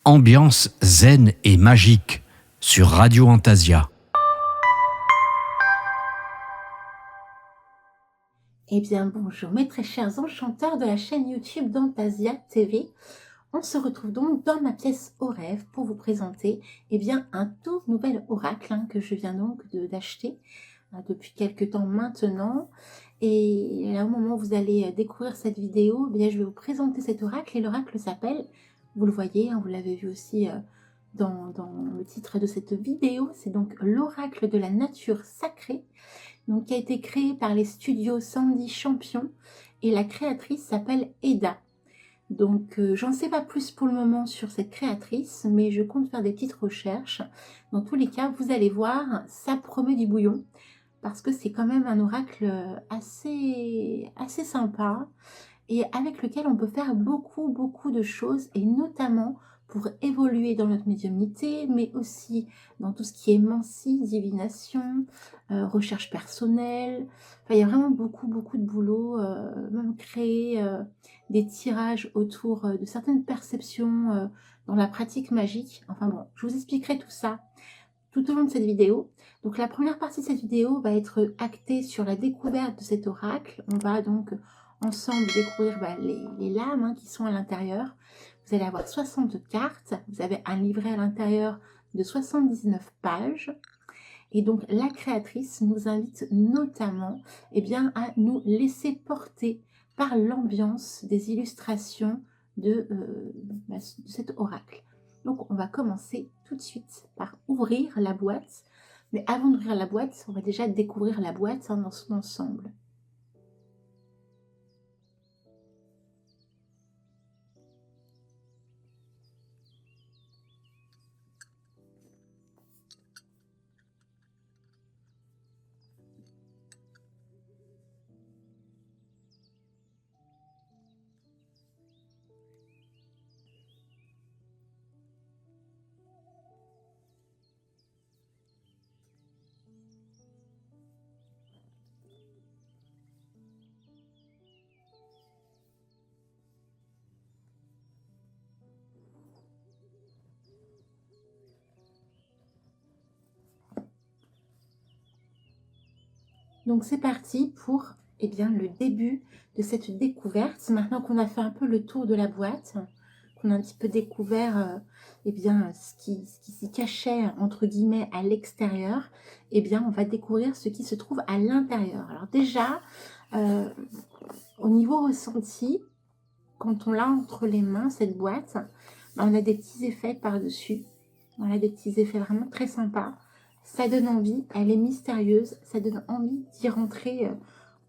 Ambiance zen et magique sur Radio Antasia. Eh bien bonjour mes très chers enchanteurs de la chaîne YouTube d'Antasia TV. On se retrouve donc dans ma pièce au rêve pour vous présenter un tout nouvel oracle que je viens donc d'acheter depuis quelques temps maintenant. Et là, au moment où vous allez découvrir cette vidéo, je vais vous présenter cet oracle et l'oracle s'appelle, vous le voyez, vous l'avez vu aussi dans le titre de cette vidéo, c'est donc l'oracle de la nature sacrée, donc qui a été créé par les studios Sandy Champion et la créatrice s'appelle Eda. Donc j'en sais pas plus pour le moment sur cette créatrice, mais je compte faire des petites recherches. Dans tous les cas, vous allez voir, ça promet du bouillon parce que c'est quand même un oracle assez sympa et avec lequel on peut faire beaucoup de choses, et notamment pour évoluer dans notre médiumnité, mais aussi dans tout ce qui est mancie, divination, recherche personnelle. Enfin, il y a vraiment beaucoup de boulot, même créer des tirages autour de certaines perceptions dans la pratique magique. Enfin bon, je vous expliquerai tout ça tout au long de cette vidéo. Donc la première partie de cette vidéo va être axée sur la découverte de cet oracle. On va donc ensemble découvrir les lames qui sont à l'intérieur. Vous allez avoir 60 cartes, vous avez un livret à l'intérieur de 79 pages. Et donc la créatrice nous invite notamment à nous laisser porter par l'ambiance des illustrations de cet oracle. Donc on va commencer tout de suite par ouvrir la boîte. Mais avant d'ouvrir la boîte, on va déjà découvrir la boîte dans son ensemble. Donc c'est parti pour le début de cette découverte. Maintenant qu'on a fait un peu le tour de la boîte, qu'on a un petit peu découvert ce qui s'y cachait entre guillemets à l'extérieur, on va découvrir ce qui se trouve à l'intérieur. Alors déjà, au niveau ressenti, quand on l'a entre les mains, cette boîte, on a des petits effets par-dessus. Voilà, des petits effets vraiment très sympas. Ça donne envie, elle est mystérieuse, ça donne envie d'y rentrer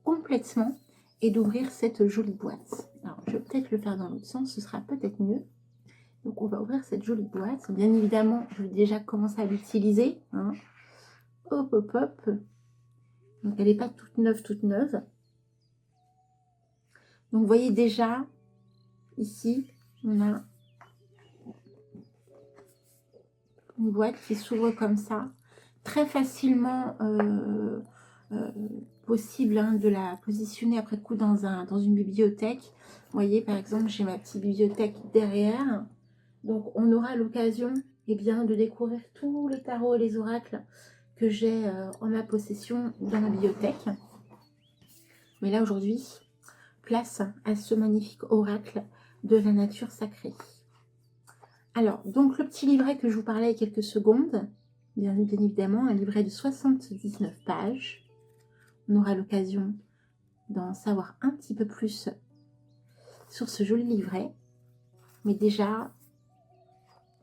complètement et d'ouvrir cette jolie boîte. Alors, je vais peut-être le faire dans l'autre sens, ce sera peut-être mieux. Donc, on va ouvrir cette jolie boîte. Bien évidemment, je vais déjà commencer à l'utiliser. Hop. Donc, elle n'est pas toute neuve. Donc, vous voyez déjà, ici, on a une boîte qui s'ouvre comme ça. Très facilement possible de la positionner après coup dans une bibliothèque. Vous voyez, par exemple, j'ai ma petite bibliothèque derrière. Donc, on aura l'occasion de découvrir tout le tarot et les oracles que j'ai en ma possession dans ma bibliothèque. Mais là, aujourd'hui, place à ce magnifique oracle de la nature sacrée. Alors, donc, le petit livret que je vous parlais il y a quelques secondes, bien évidemment, un livret de 79 pages. On aura l'occasion d'en savoir un petit peu plus sur ce joli livret. Mais déjà,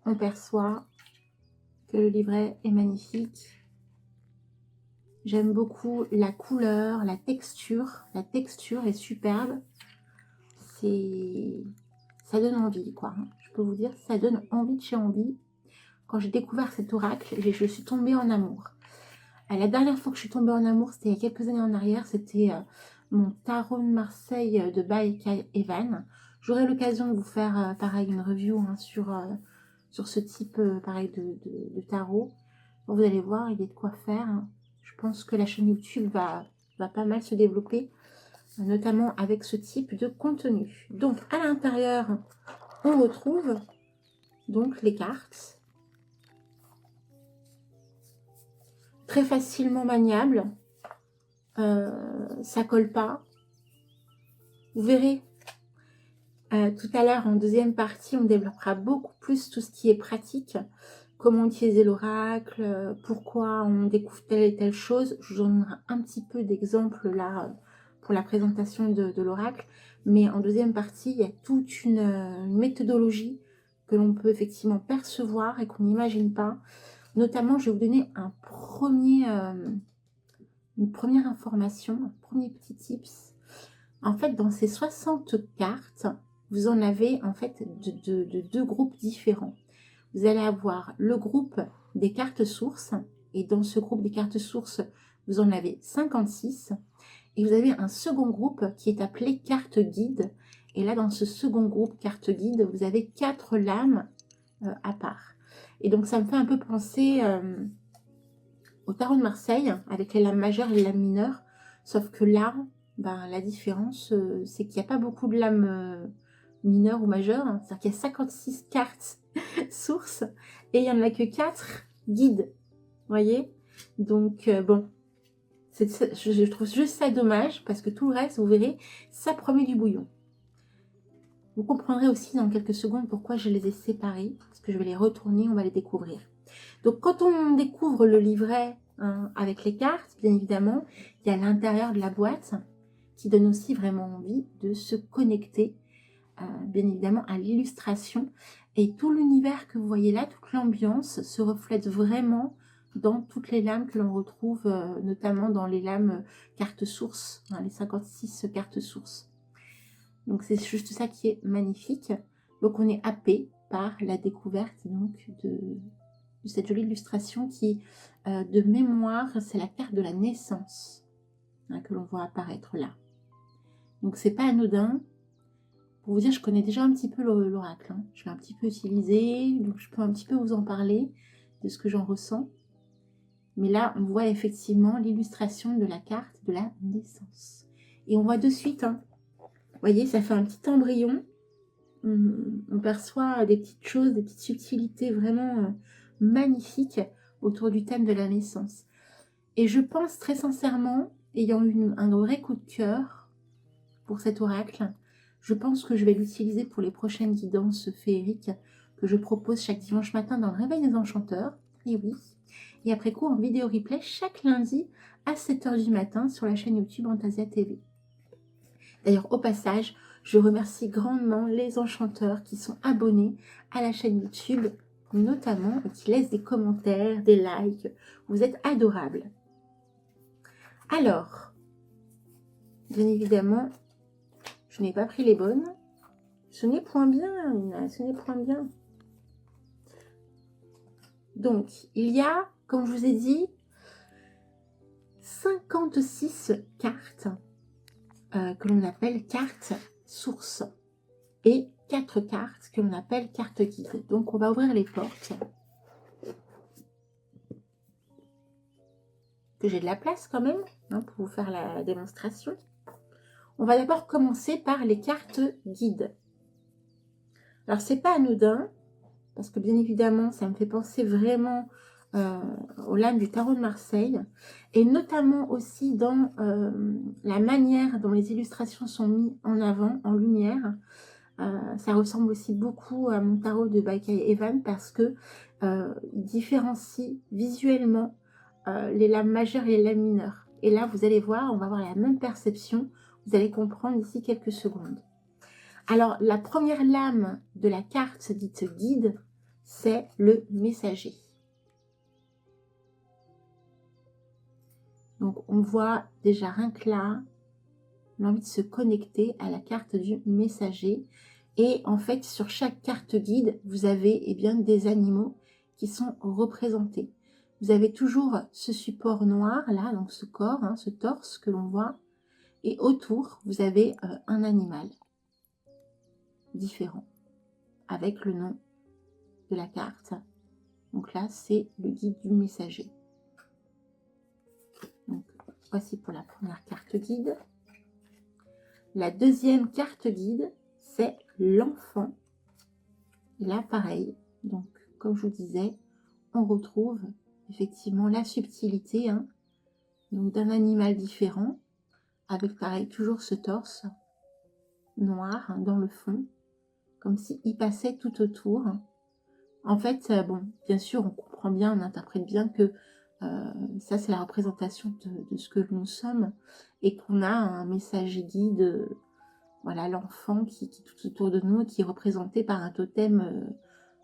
on perçoit que le livret est magnifique. J'aime beaucoup la couleur, la texture. La texture est superbe. Ça donne envie, quoi. Je peux vous dire, ça donne envie de chez envie. Quand j'ai découvert cet oracle, je suis tombée en amour. La dernière fois que je suis tombée en amour, c'était il y a quelques années en arrière. C'était mon tarot de Marseille de Baïka Evan. J'aurai l'occasion de vous faire pareil une review sur ce type pareil de tarot. Donc, vous allez voir, il y a de quoi faire. Je pense que la chaîne YouTube va pas mal se développer, notamment avec ce type de contenu. Donc à l'intérieur, on retrouve donc les cartes. Très facilement maniable. Ça colle pas. Vous verrez. Tout à l'heure, en deuxième partie, on développera beaucoup plus tout ce qui est pratique. Comment utiliser l'oracle, pourquoi on découvre telle et telle chose. Je vous donnerai un petit peu d'exemples là pour la présentation de l'oracle. Mais en deuxième partie, il y a toute une méthodologie que l'on peut effectivement percevoir et qu'on n'imagine pas. Notamment, je vais vous donner une première information, un premier petit tips. En fait, dans ces 60 cartes, vous en avez en fait de deux groupes différents. Vous allez avoir le groupe des cartes sources, et dans ce groupe des cartes sources, vous en avez 56, et vous avez un second groupe qui est appelé carte guide, et là dans ce second groupe carte guide, vous avez 4 lames à part. Et donc ça me fait un peu penser au tarot de Marseille, avec les lames majeures et les lames mineures, sauf que là, ben, la différence, c'est qu'il n'y a pas beaucoup de lames mineures ou majeures, hein. C'est-à-dire qu'il y a 56 cartes sources, et il n'y en a que 4 guides, vous voyez. Donc, bon, je trouve juste ça dommage, parce que tout le reste, vous verrez, ça promet du bouillon. Vous comprendrez aussi dans quelques secondes pourquoi je les ai séparés, parce que je vais les retourner, on va les découvrir. Donc, quand on découvre le livret hein, avec les cartes, bien évidemment, il y a l'intérieur de la boîte qui donne aussi vraiment envie de se connecter, bien évidemment, à l'illustration. Et tout l'univers que vous voyez là, toute l'ambiance se reflète vraiment dans toutes les lames que l'on retrouve, notamment dans les lames cartes sources, hein, les 56 cartes sources. Donc, c'est juste ça qui est magnifique. Donc, on est happé par la découverte donc, de cette jolie illustration qui, de mémoire, c'est la carte de la naissance hein, que l'on voit apparaître là. Donc, c'est pas anodin. Pour vous dire, je connais déjà un petit peu l'oracle. Hein. Je l'ai un petit peu utilisé, donc je peux un petit peu vous en parler de ce que j'en ressens. Mais là, on voit effectivement l'illustration de la carte de la naissance. Et on voit de suite, hein, vous voyez, ça fait un petit embryon. On perçoit des petites choses, des petites subtilités vraiment magnifiques autour du thème de la naissance. Et je pense très sincèrement, ayant eu un vrai coup de cœur pour cet oracle, je pense que je vais l'utiliser pour les prochaines guidances féeriques que je propose chaque dimanche matin dans le Réveil des Enchanteurs. Et oui. Et après coup, en vidéo replay chaque lundi à 7 h du matin sur la chaîne YouTube Antasia TV. D'ailleurs, au passage, je remercie grandement les enchanteurs qui sont abonnés à la chaîne YouTube, notamment, et qui laissent des commentaires, des likes. Vous êtes adorables. Alors, bien évidemment, je n'ai pas pris les bonnes. Ce n'est point bien, Nina, ce n'est point bien. Donc, il y a, comme je vous ai dit, 56 cartes que l'on appelle cartes sources et 4 cartes que l'on appelle cartes guides. Donc, on va ouvrir les portes. Que j'ai de la place quand même hein, pour vous faire la démonstration. On va d'abord commencer par les cartes guides. Alors, c'est pas anodin, parce que bien évidemment, ça me fait penser vraiment aux lames du tarot de Marseille, et notamment aussi dans la manière dont les illustrations sont mises en avant, en lumière. Ça ressemble aussi beaucoup à mon tarot de Bakai Evan, parce que il différencie visuellement les lames majeures et les lames mineures. Et là, vous allez voir, on va avoir la même perception. Vous allez comprendre d'ici quelques secondes. Alors, la première lame de la carte dite guide, c'est le messager. Donc, on voit déjà rien que là, l'envie de se connecter à la carte du messager. Et en fait, sur chaque carte guide, vous avez eh bien, des animaux qui sont représentés. Vous avez toujours ce support noir, là, donc ce corps, hein, ce torse que l'on voit. Et autour, vous avez un animal différent, avec le nom de la carte. Donc là, c'est le guide du messager. Donc, voici pour la première carte guide. La deuxième carte guide, c'est l'enfant. Et là, pareil, Donc, comme je vous disais, on retrouve effectivement la subtilité hein, donc d'un animal différent, avec pareil, toujours ce torse noir hein, dans le fond, comme s'il passait tout autour. En fait, bon, bien sûr, on comprend bien, on interprète bien que ça, c'est la représentation de ce que nous sommes, et qu'on a un message guide, voilà, l'enfant qui est tout autour de nous, qui est représenté par un totem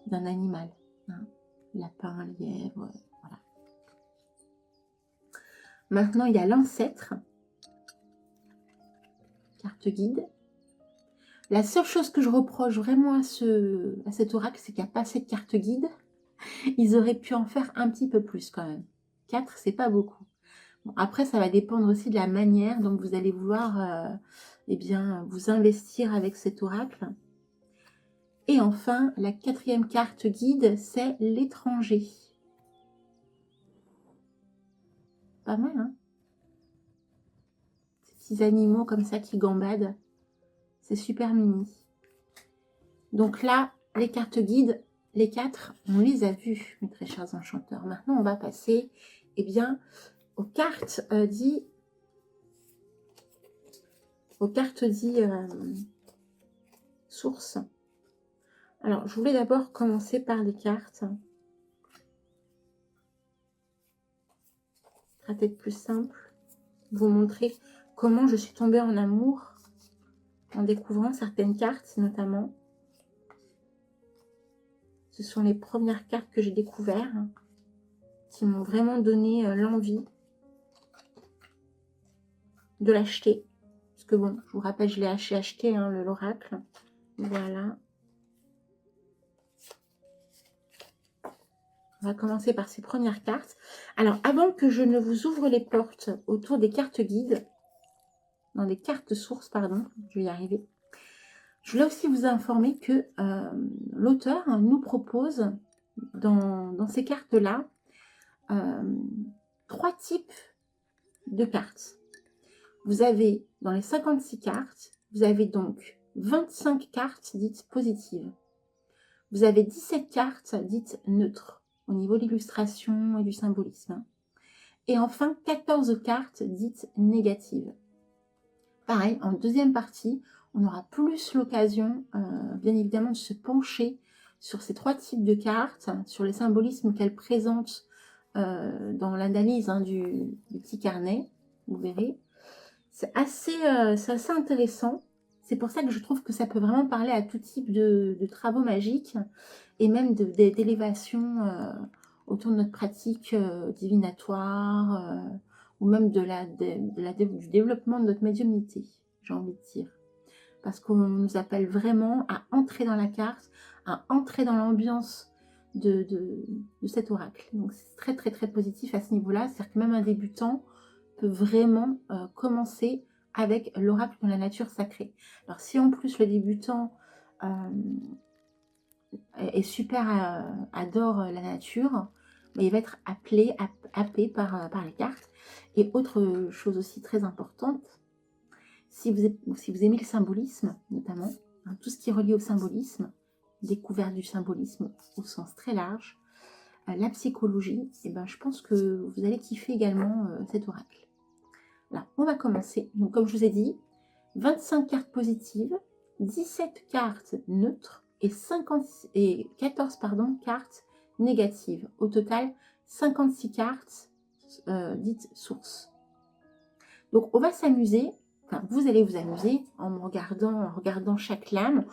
d'un animal. Hein. Lapin, lièvre, voilà. Maintenant, il y a l'ancêtre, carte guide. La seule chose que je reproche vraiment à cet oracle, c'est qu'il n'y a pas assez de cartes guide. Ils auraient pu en faire un petit peu plus quand même. 4, c'est pas beaucoup. Bon, après, ça va dépendre aussi de la manière dont vous allez vouloir eh bien, vous investir avec cet oracle. Et enfin, la 4e carte guide, c'est l'étranger. Pas mal, hein? Ces petits animaux comme ça qui gambadent. C'est super mimi. Donc là, les cartes guides, les 4, on les a vues, mes très chers enchanteurs. Maintenant, on va passer eh bien, aux cartes sources. Alors, je voulais d'abord commencer par les cartes. Ce sera peut-être plus simple. Vous montrer comment je suis tombée en amour en découvrant certaines cartes, notamment. Ce sont les premières cartes que j'ai découvertes qui m'ont vraiment donné l'envie de l'acheter. Parce que bon, je vous rappelle, je l'ai acheté, hein, l'oracle. Voilà. On va commencer par ces premières cartes. Alors, avant que je ne vous ouvre les portes autour des cartes guides, dans des cartes sources, pardon, je vais y arriver. Je voulais aussi vous informer que l'auteur nous propose dans ces cartes-là 3 types de cartes. Vous avez, dans les 56 cartes, vous avez donc 25 cartes dites positives. Vous avez 17 cartes dites neutres, au niveau de l'illustration et du symbolisme. Et enfin, 14 cartes dites négatives. Pareil, en deuxième partie, on aura plus l'occasion, bien évidemment, de se pencher sur ces 3 types de cartes, sur les symbolismes qu'elles présentent dans l'analyse hein, du petit carnet, vous verrez. C'est assez intéressant. C'est pour ça que je trouve que ça peut vraiment parler à tout type de travaux magiques et même d'élévation autour de notre pratique divinatoire ou même du développement de notre médiumnité, j'ai envie de dire. Parce qu'on nous appelle vraiment à entrer dans la carte, à entrer dans l'ambiance de cet oracle. Donc c'est très très très positif à ce niveau-là. C'est-à-dire que même un débutant peut vraiment commencer avec l'oracle de la nature sacrée. Alors si en plus le débutant est super, adore la nature, mais il va être happé par les cartes. Et autre chose aussi très importante, si vous aimez le symbolisme, notamment, hein, tout ce qui est relié au symbolisme, découverte du symbolisme au sens très large, la psychologie, et ben, je pense que vous allez kiffer également cet oracle. Là, on va commencer. Donc, comme je vous ai dit, 25 cartes positives, 17 cartes neutres et 14 cartes négatives. Au total, 56 cartes dites sources. Donc, on va s'amuser. Enfin, vous allez vous amuser en regardant chaque lame.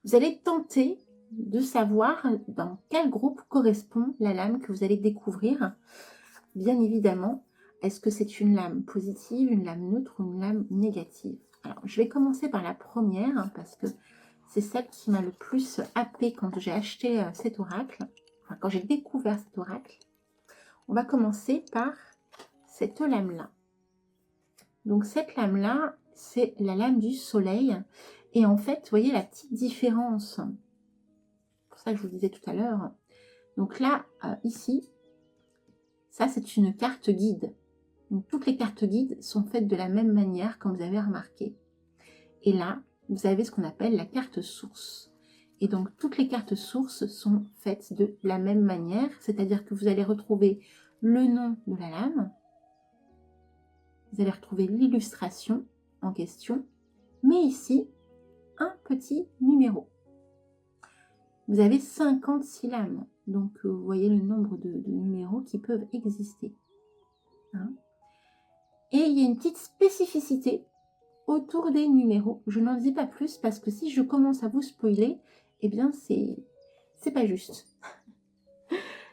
Vous allez tenter de savoir dans quel groupe correspond la lame que vous allez découvrir. Bien évidemment, est-ce que c'est une lame positive, une lame neutre ou une lame négative? Alors, je vais commencer par la première, hein, parce que c'est celle qui m'a le plus happée quand j'ai acheté cet oracle, enfin, quand j'ai découvert cet oracle. On va commencer par cette lame-là. Donc, cette lame-là, c'est la lame du soleil. Et en fait, vous voyez la petite différence. C'est pour ça que je vous disais tout à l'heure. Donc là, ici, ça, c'est une carte guide. Donc, toutes les cartes guides sont faites de la même manière, comme vous avez remarqué. Et là, vous avez ce qu'on appelle la carte source. Et donc, toutes les cartes sources sont faites de la même manière, c'est-à-dire que vous allez retrouver le nom de la lame, vous allez retrouver l'illustration en question, mais ici, un petit numéro. Vous avez 56 lames, donc vous voyez le nombre de numéros qui peuvent exister. Hein. Et il y a une petite spécificité autour des numéros. Je n'en dis pas plus parce que si je commence à vous spoiler, eh bien c'est pas juste.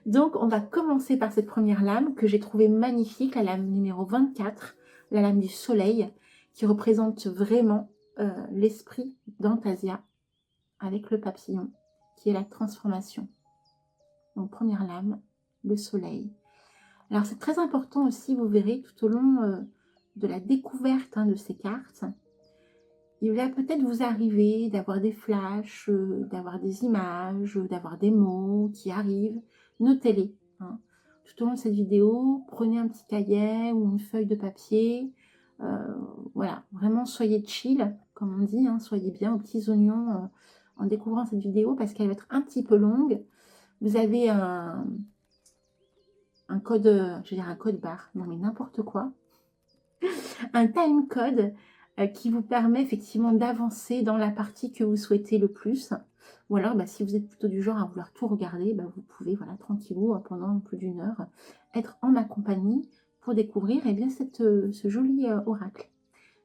Donc on va commencer par cette première lame que j'ai trouvée magnifique, la lame numéro 24, la lame du soleil, qui représente vraiment l'esprit d'Antasia avec le papillon, qui est la transformation. Donc première lame, le soleil. Alors c'est très important aussi, vous verrez, tout au long de la découverte de ces cartes, il va peut-être vous arriver d'avoir des flashs, d'avoir des images, d'avoir des mots qui arrivent. Notez-les. Hein. Tout au long de cette vidéo, prenez un petit cahier ou une feuille de papier. Voilà, vraiment soyez chill, comme on dit, hein, soyez bien aux petits oignons en découvrant cette vidéo parce qu'elle va être un petit peu longue. Vous avez un code, je veux dire un code barre, non mais n'importe quoi. Un time code qui vous permet effectivement d'avancer dans la partie que vous souhaitez le plus. Ou alors, si vous êtes plutôt du genre à vouloir tout regarder, vous pouvez, voilà, tranquillou, pendant plus d'une heure, être en ma compagnie pour découvrir bien, ce joli oracle.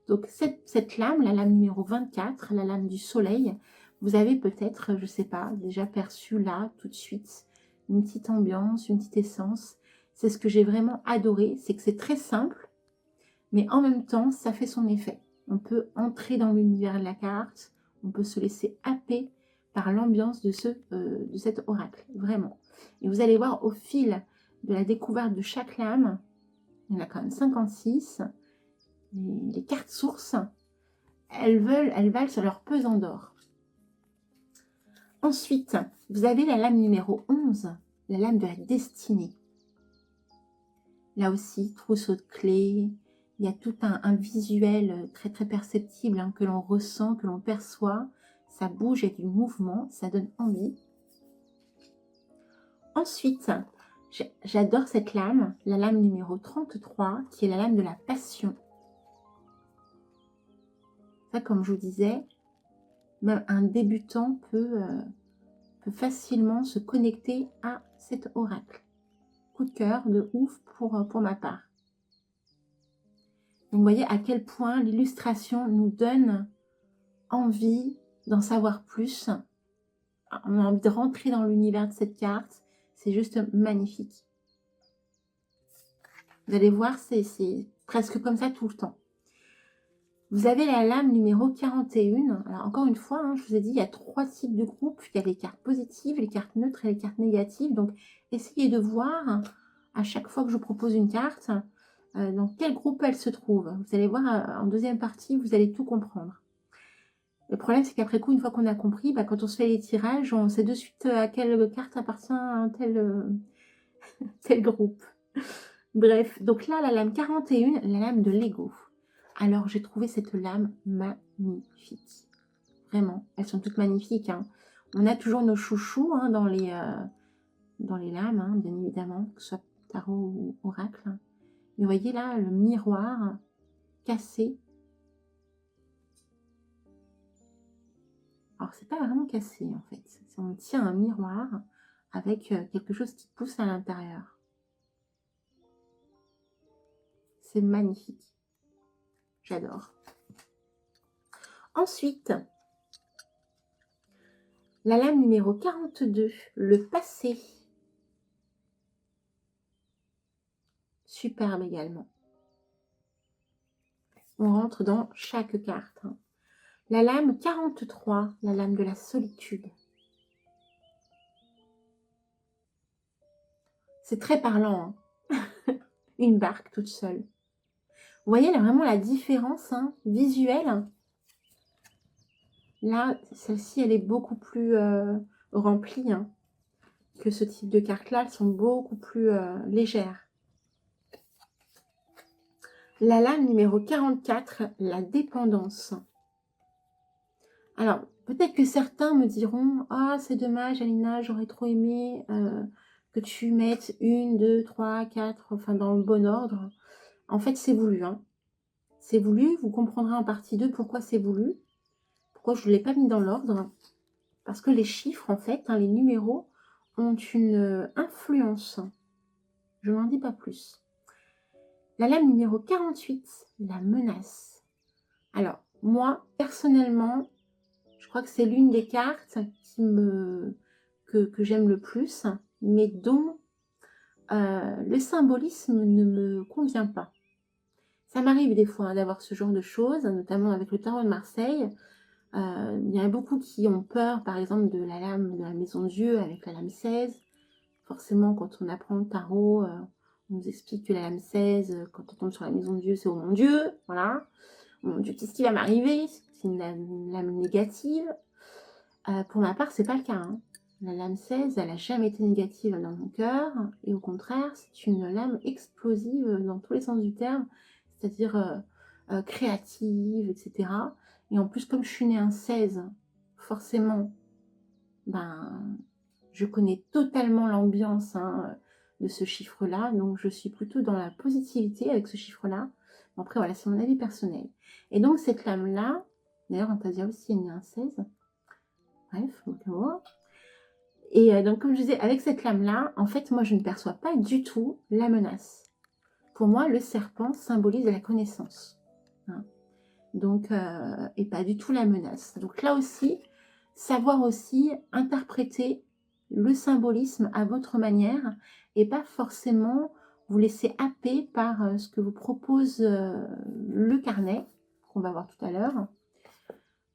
Donc, cette lame, la lame numéro 24, la lame du soleil, vous avez peut-être, je ne sais pas, déjà perçu là, tout de suite, une petite ambiance, une petite essence. C'est ce que j'ai vraiment adoré, c'est que c'est très simple, mais en même temps, ça fait son effet. On peut entrer dans l'univers de la carte, on peut se laisser happer par l'ambiance de cet oracle, vraiment. Et vous allez voir au fil de la découverte de chaque lame, il y en a quand même 56, les cartes sources, elles valent sur leur pesant d'or. Ensuite, vous avez la lame numéro 11, la lame de la destinée. Là aussi, trousseau de clés, il y a tout un visuel très très perceptible que l'on ressent, que l'on perçoit. Ça bouge, il y a du mouvement, ça donne envie. Ensuite, j'adore cette lame, la lame numéro 33, qui est la lame de la passion. Ça, comme je vous disais, même un débutant peut facilement se connecter à cet oracle. Coup de cœur de ouf pour ma part. Donc, vous voyez à quel point l'illustration nous donne envie d'en savoir plus. On a envie de rentrer dans l'univers de cette carte. C'est juste magnifique. Vous allez voir, c'est presque comme ça tout le temps. Vous avez la lame numéro 41. Alors encore une fois, je vous ai dit, il y a 3 types de groupes. Il y a les cartes positives, les cartes neutres et les cartes négatives. Donc, essayez de voir à chaque fois que je propose une carte, dans quel groupe elle se trouve. Vous allez voir, en deuxième partie, vous allez tout comprendre. Le problème, c'est qu'après coup, une fois qu'on a compris, quand on se fait les tirages, on sait de suite à quelle carte appartient tel groupe. Bref, donc là, la lame 41, la lame de l'ego. Alors, j'ai trouvé cette lame magnifique. Vraiment, elles sont toutes magnifiques. On a toujours nos chouchous dans les lames, bien évidemment, que ce soit tarot ou oracle. Mais vous voyez là, le miroir cassé. Alors, c'est pas vraiment cassé, en fait. On tient un miroir avec quelque chose qui pousse à l'intérieur. C'est magnifique. J'adore. Ensuite, la lame numéro 42, le passé. Superbe également. On rentre dans chaque carte. La lame 43, la lame de la solitude. C'est très parlant. Une barque toute seule. Vous voyez là vraiment la différence visuelle. Là, celle-ci, elle est beaucoup plus remplie que ce type de carte-là. Elles sont beaucoup plus légères. La lame numéro 44, la dépendance. Alors, Peut-être que certains me diront: «Ah, c'est dommage Alina, j'aurais trop aimé, que tu mettes 1, 2, 3, 4, enfin dans le bon ordre». En fait, c'est voulu, hein. C'est voulu, vous comprendrez en partie 2 pourquoi c'est voulu, pourquoi je ne l'ai pas mis dans l'ordre. Parce que les chiffres, en fait, hein, les numéros ont une, influence. Je n'en dis pas plus. La lame numéro 48, la menace. Alors, moi, personnellement, je crois que c'est l'une des cartes que j'aime le plus, mais dont le symbolisme ne me convient pas. Ça m'arrive des fois, hein, d'avoir ce genre de choses, notamment avec le tarot de Marseille. Il y en a beaucoup qui ont peur, par exemple, de la lame de la maison de Dieu avec la lame 16. Forcément, quand on apprend le tarot, on nous explique que la lame 16, quand on tombe sur la maison de Dieu, c'est « Oh mon Dieu !» Voilà. « Oh mon Dieu, qu'est-ce qui va m'arriver ?» C'est une lame négative. Pour ma part, c'est pas le cas, hein. La lame 16, elle n'a jamais été négative dans mon cœur. Et au contraire, c'est une lame explosive dans tous les sens du terme. C'est-à-dire créative, etc. Et en plus, comme je suis née un 16, forcément, ben, je connais totalement l'ambiance, hein, de ce chiffre-là. Donc, je suis plutôt dans la positivité avec ce chiffre-là. Après, voilà, c'est mon avis personnel. Et donc, cette lame-là, d'ailleurs, Antasia aussi est née un 16. Bref, donc voilà. Et donc, comme je disais, avec cette lame-là, en fait, moi, je ne perçois pas du tout la menace. Pour moi, le serpent symbolise la connaissance. Hein. Donc, et pas du tout la menace. Donc là aussi, savoir aussi interpréter le symbolisme à votre manière et pas forcément vous laisser happer par ce que vous propose le carnet, qu'on va voir tout à l'heure,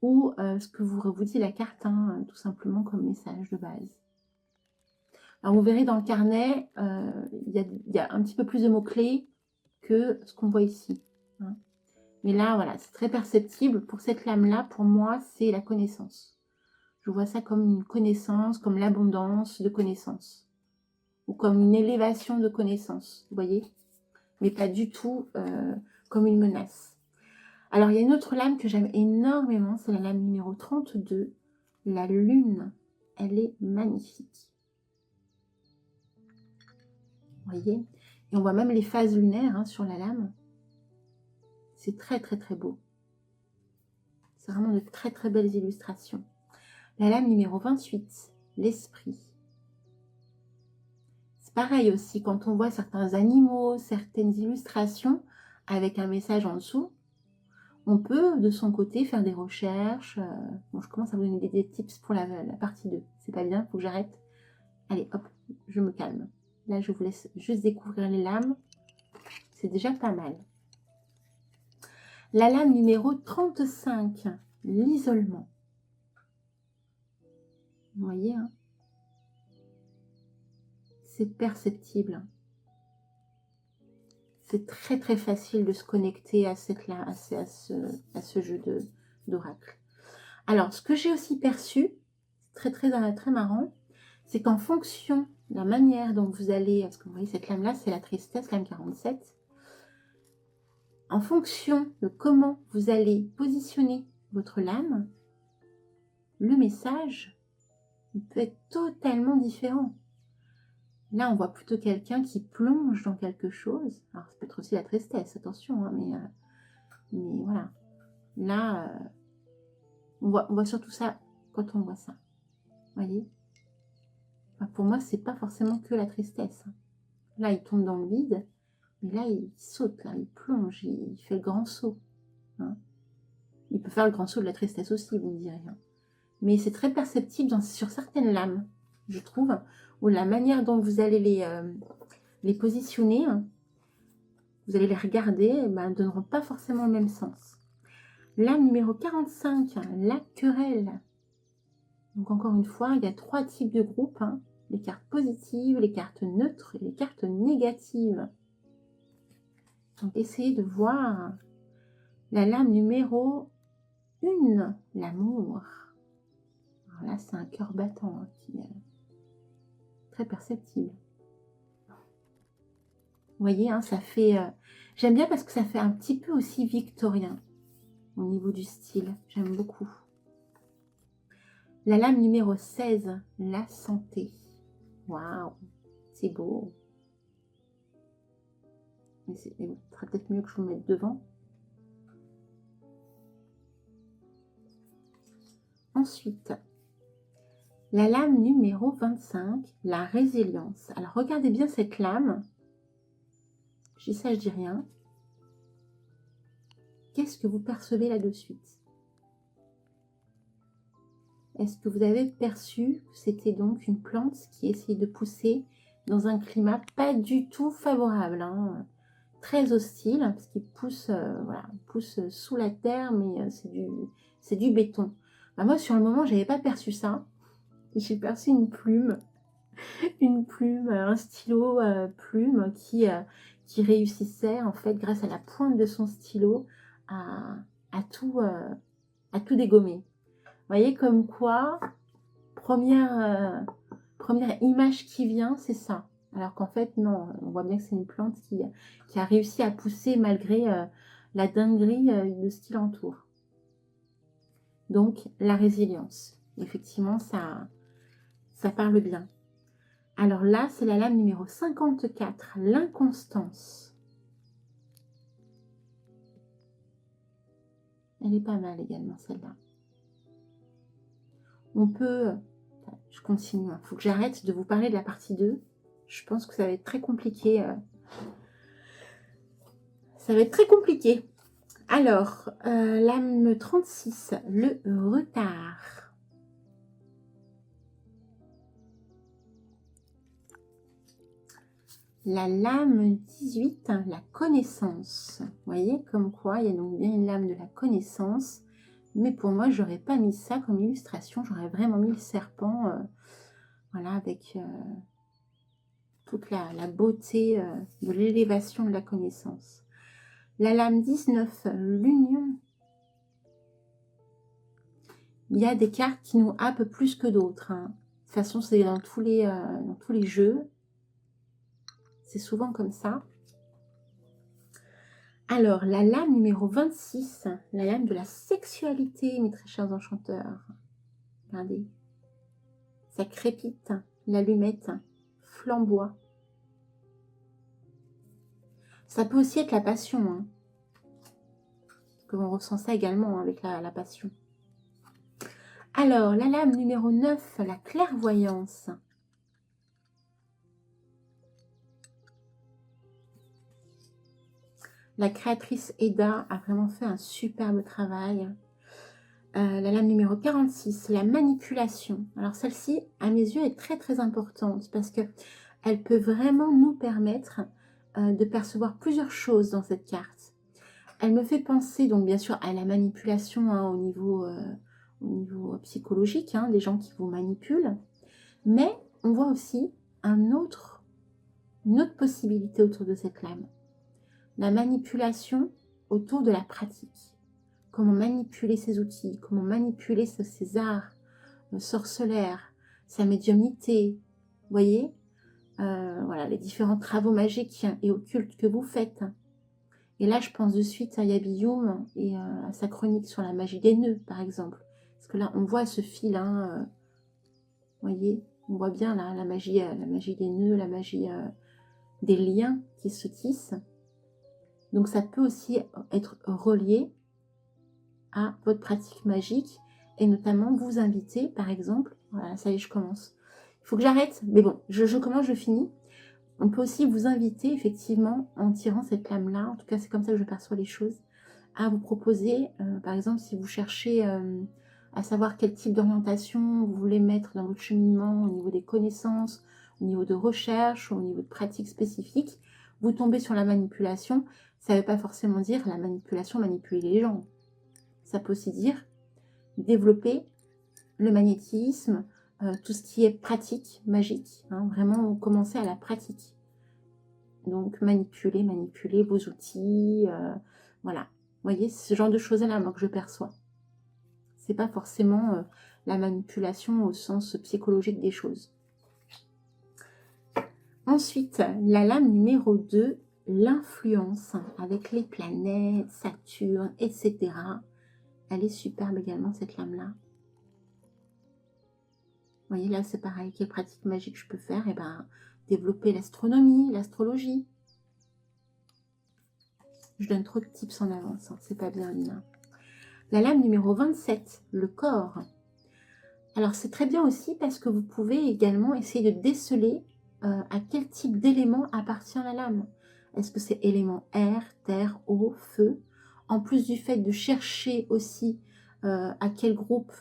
ou ce que vous dit la carte, hein, tout simplement comme message de base. Alors vous verrez dans le carnet, il y a un petit peu plus de mots-clés que ce qu'on voit ici. Hein. Mais là, voilà, c'est très perceptible. Pour cette lame-là, pour moi, c'est la connaissance. Je vois ça comme une connaissance, comme l'abondance de connaissances. Ou comme une élévation de connaissances, vous voyez. Mais pas du tout comme une menace. Alors, il y a une autre lame que j'aime énormément, c'est la lame numéro 32, la lune. Elle est magnifique. Vous voyez. Et on voit même les phases lunaires, hein, sur la lame. C'est très, très, très beau. C'est vraiment de très, très belles illustrations. La lame numéro 28, l'esprit. C'est pareil aussi, quand on voit certains animaux, certaines illustrations avec un message en dessous, on peut de son côté faire des recherches. Bon, je commence à vous donner des tips pour la partie 2. C'est pas bien, il faut que j'arrête. Allez, hop, je me calme. Là, je vous laisse juste découvrir les lames. C'est déjà pas mal. La lame numéro 35, l'isolement. Vous voyez, hein, c'est perceptible. C'est très très facile de se connecter à ce jeu d'oracle. Alors, ce que j'ai aussi perçu, très marrant, c'est qu'en fonction de la manière dont vous allez, parce que vous voyez cette lame-là, c'est la tristesse, lame 47, en fonction de comment vous allez positionner votre lame, le message il peut être totalement différent. Là, on voit plutôt quelqu'un qui plonge dans quelque chose. Alors, ça peut être aussi la tristesse, attention, hein, mais voilà. Là, on voit surtout ça quand on voit ça. Vous voyez, enfin, pour moi, c'est pas forcément que la tristesse. Là, il tombe dans le vide, mais là, il saute, là, il plonge, il fait le grand saut. Hein. Il peut faire le grand saut de la tristesse aussi, vous me direz. Hein. Mais c'est très perceptible sur certaines lames, je trouve, où la manière dont vous allez les positionner, vous allez les regarder, ne donneront pas forcément le même sens. Lame numéro 45, la querelle. Donc encore une fois, il y a 3 types de groupes, hein, les cartes positives, les cartes neutres et les cartes négatives. Donc essayez de voir la lame numéro 1, l'amour. Alors là, c'est un cœur battant, hein, qui est très perceptible. Vous voyez, hein, ça fait... j'aime bien parce que ça fait un petit peu aussi victorien au niveau du style. J'aime beaucoup. La lame numéro 16, la santé. Waouh, c'est beau. Mais ce serait peut-être mieux que je vous mette devant. Ensuite, la lame numéro 25, la résilience. Alors, regardez bien cette lame. Je dis ça, je dis rien. Qu'est-ce que vous percevez là de suite? Est-ce que vous avez perçu que c'était donc une plante qui essayait de pousser dans un climat pas du tout favorable, hein, très hostile, parce qu'il pousse, voilà, pousse sous la terre, mais c'est du béton. Bah, moi, sur le moment, je n'avais pas perçu ça. J'ai perçu une plume, un stylo plume qui réussissait, en fait, grâce à la pointe de son stylo, à, à tout dégommer. Vous voyez comme quoi, première image qui vient, c'est ça. Alors qu'en fait, non, on voit bien que c'est une plante qui a réussi à pousser malgré la dinguerie de ce qui l'entoure. Donc, la résilience. Effectivement, ça parle bien. Alors là, c'est la lame numéro 54, l'inconstance. Elle est pas mal également, celle-là. On peut... Je continue, il faut que j'arrête de vous parler de la partie 2. Je pense que ça va être très compliqué. Ça va être très compliqué. Alors, lame 36, le retard. La lame 18, la connaissance. Vous voyez, comme quoi, il y a donc bien une lame de la connaissance. Mais pour moi, je n'aurais pas mis ça comme illustration. J'aurais vraiment mis le serpent, voilà, avec toute la beauté de l'élévation de la connaissance. La lame 19, l'union. Il y a des cartes qui nous happent plus que d'autres, hein. De toute façon, c'est dans tous les jeux. C'est souvent comme ça. Alors, la lame numéro 26, la lame de la sexualité, mes très chers enchanteurs. Regardez. Ça crépite, l'allumette flamboie. Ça peut aussi être la passion, hein. Que on ressent ça également avec la passion. Alors, la lame numéro 9, la clairvoyance. La créatrice Eda a vraiment fait un superbe travail. La lame numéro 46, la manipulation. Alors celle-ci, à mes yeux, est très très importante parce qu'elle peut vraiment nous permettre de percevoir plusieurs choses dans cette carte. Elle me fait penser donc bien sûr à la manipulation, hein, au niveau psychologique, hein, des gens qui vous manipulent. Mais on voit aussi une autre possibilité autour de cette lame. La manipulation autour de la pratique. Comment manipuler ses outils, comment manipuler ses arts sorcellaires, sa médiumnité. Vous voyez, voilà, les différents travaux magiques et occultes que vous faites. Et là, je pense de suite à Yabi Youm et à sa chronique sur la magie des nœuds, par exemple. Parce que là, on voit ce fil, hein, vous voyez, on voit bien là, la magie des nœuds, la magie des liens qui se tissent. Donc, ça peut aussi être relié à votre pratique magique et notamment vous inviter, par exemple, voilà, ça y est, je commence. Il faut que j'arrête, mais bon, je commence, je finis. On peut aussi vous inviter, effectivement, en tirant cette lame-là, en tout cas, c'est comme ça que je perçois les choses, à vous proposer, par exemple, si vous cherchez à savoir quel type d'orientation vous voulez mettre dans votre cheminement au niveau des connaissances, au niveau de recherche, au niveau de pratiques spécifiques, vous tombez sur la manipulation. Ça ne veut pas forcément dire la manipulation, manipuler les gens. Ça peut aussi dire développer le magnétisme, tout ce qui est pratique, magique, hein, vraiment commencer à la pratique. Donc manipuler vos outils, voilà. Vous voyez, c'est ce genre de choses-là, moi, que je perçois. C'est pas forcément la manipulation au sens psychologique des choses. Ensuite, la lame numéro 2, l'influence, avec les planètes, Saturne, etc. Elle est superbe également, cette lame-là. Vous voyez, là, c'est pareil. Quelle pratique magique je peux faire? Eh ben, développer l'astronomie, l'astrologie. Je donne trop de tips en avance, hein. C'est pas bien, Lina. La lame numéro 27, le corps. Alors, c'est très bien aussi parce que vous pouvez également essayer de déceler à quel type d'élément appartient la lame. Est-ce que c'est élément air, terre, eau, feu? En plus du fait de chercher aussi à quel groupe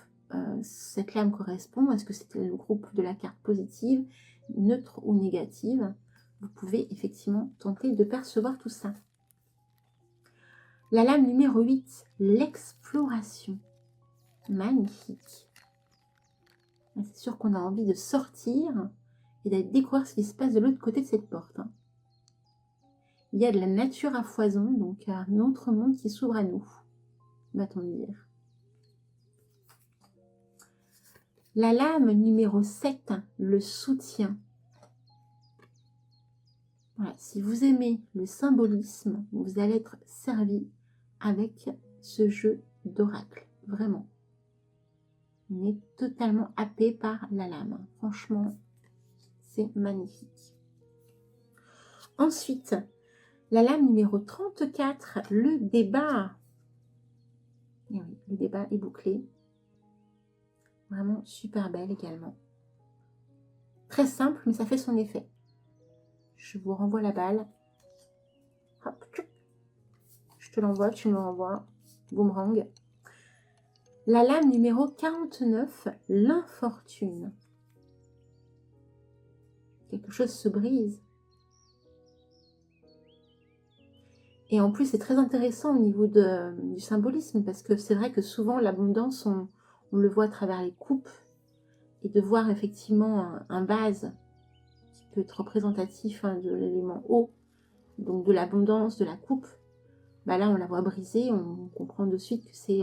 cette lame correspond, est-ce que c'est le groupe de la carte positive, neutre ou négative? Vous pouvez effectivement tenter de percevoir tout ça. La lame numéro 8, l'exploration. Magnifique. C'est sûr qu'on a envie de sortir et d'aller découvrir ce qui se passe de l'autre côté de cette porte. Hein. Il y a de la nature à foison, donc un autre monde qui s'ouvre à nous, va-t-on dire. La lame numéro 7, le soutien. Voilà, si vous aimez le symbolisme, vous allez être servi avec ce jeu d'oracle, vraiment. On est totalement happé par la lame. Franchement, c'est magnifique. Ensuite, la lame numéro 34, le débat. Et oui, le débat est bouclé. Vraiment super belle également. Très simple, mais ça fait son effet. Je vous renvoie la balle. Hop, je te l'envoie, tu me le renvoies. Boomerang. La lame numéro 49, l'infortune. Quelque chose se brise. Et en plus, c'est très intéressant au niveau du symbolisme, parce que c'est vrai que souvent, l'abondance, on le voit à travers les coupes, et de voir effectivement un vase qui peut être représentatif de l'élément eau, donc de l'abondance, de la coupe, bah là, on la voit brisée, on comprend de suite que c'est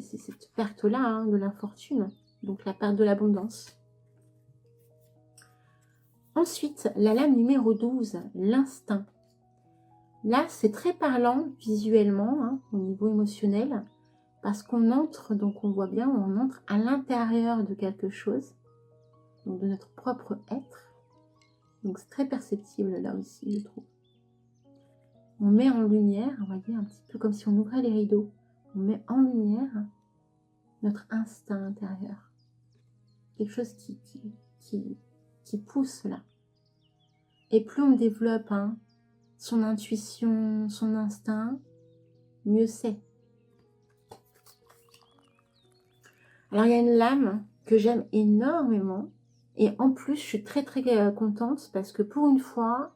cette perte-là de l'infortune, donc la perte de l'abondance. Ensuite, la lame numéro 12, l'instinct. Là, c'est très parlant visuellement, au niveau émotionnel, parce qu'on entre, donc on voit bien, on entre à l'intérieur de quelque chose, donc de notre propre être. Donc c'est très perceptible là aussi, je trouve. On met en lumière, vous voyez, un petit peu comme si on ouvrait les rideaux, on met en lumière notre instinct intérieur. Quelque chose qui pousse là. Et plus on développe son intuition, son instinct, mieux c'est. Alors il y a une lame que j'aime énormément et en plus je suis très contente parce que pour une fois,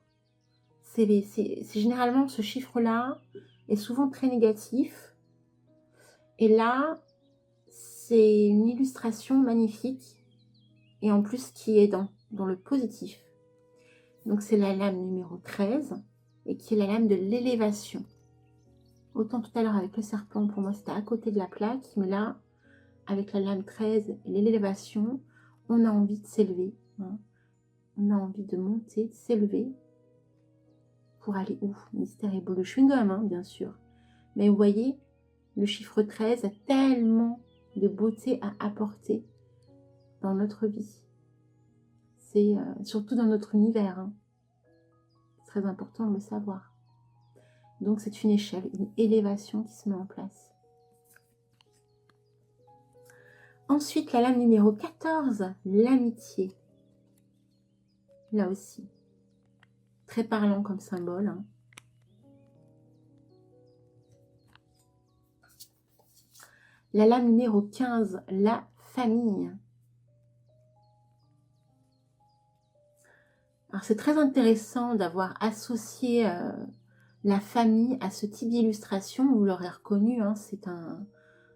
c'est généralement ce chiffre-là est souvent très négatif et là c'est une illustration magnifique et en plus qui est dans le positif. Donc c'est la lame numéro 13 et qui est la lame de l'élévation. Autant tout à l'heure avec le serpent, pour moi c'était à côté de la plaque, mais là avec la lame 13 et l'élévation, on a envie de s'élever. On a envie de monter, de s'élever. Pour aller où? Mystère et beau. Le chewing-gum, bien sûr. Mais vous voyez, le chiffre 13 a tellement de beauté à apporter dans notre vie. C'est surtout dans notre univers. C'est très important de le savoir. Donc c'est une échelle, une élévation qui se met en place. Ensuite, la lame numéro 14, l'amitié. Là aussi, très parlant comme symbole. La lame numéro 15, la famille. Alors c'est très intéressant d'avoir associé la famille à ce type d'illustration. Vous l'aurez reconnu, c'est un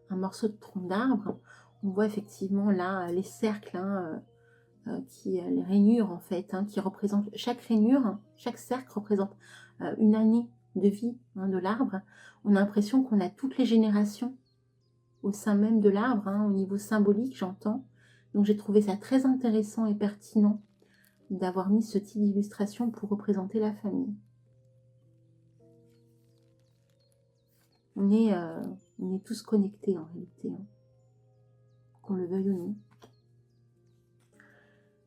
morceau de tronc d'arbre. On voit effectivement là les cercles, les rainures en fait, qui représentent chaque rainure, chaque cercle représente une année de vie de l'arbre. On a l'impression qu'on a toutes les générations au sein même de l'arbre, au niveau symbolique, j'entends. Donc j'ai trouvé ça très intéressant et pertinent d'avoir mis ce type d'illustration pour représenter la famille. On est tous connectés en réalité, qu'on le veuille ou non.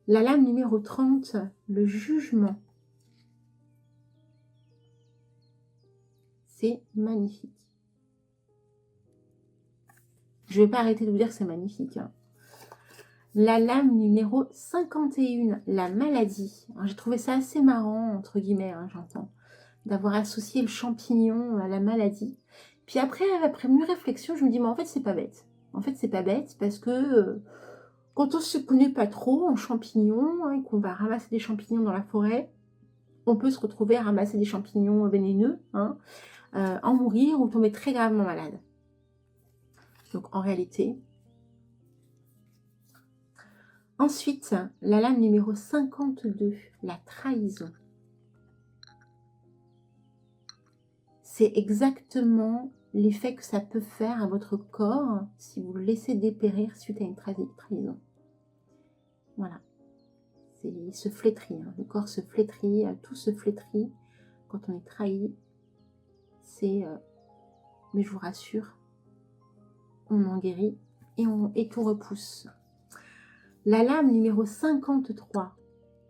La lame numéro 30, le jugement. C'est magnifique. Je ne vais pas arrêter de vous dire que c'est magnifique. Hein. La lame numéro 51, la maladie. J'ai trouvé ça assez marrant, entre guillemets, hein, j'entends, d'avoir associé le champignon à la maladie. Puis après mûre réflexion, je me dis, mais en fait, c'est pas bête. En fait, c'est pas bête parce que quand on se connaît pas trop en champignons, hein, et qu'on va ramasser des champignons dans la forêt, on peut se retrouver à ramasser des champignons vénéneux, hein, en mourir ou tomber très gravement malade. Donc, en réalité... Ensuite, la lame numéro 52, la trahison. C'est exactement l'effet que ça peut faire à votre corps si vous le laissez dépérir suite à une trahison. Voilà. Il se flétrit, hein. Le corps se flétrit, tout se flétrit quand on est trahi. C'est, mais je vous rassure, on en guérit et tout repousse. La lame numéro 53,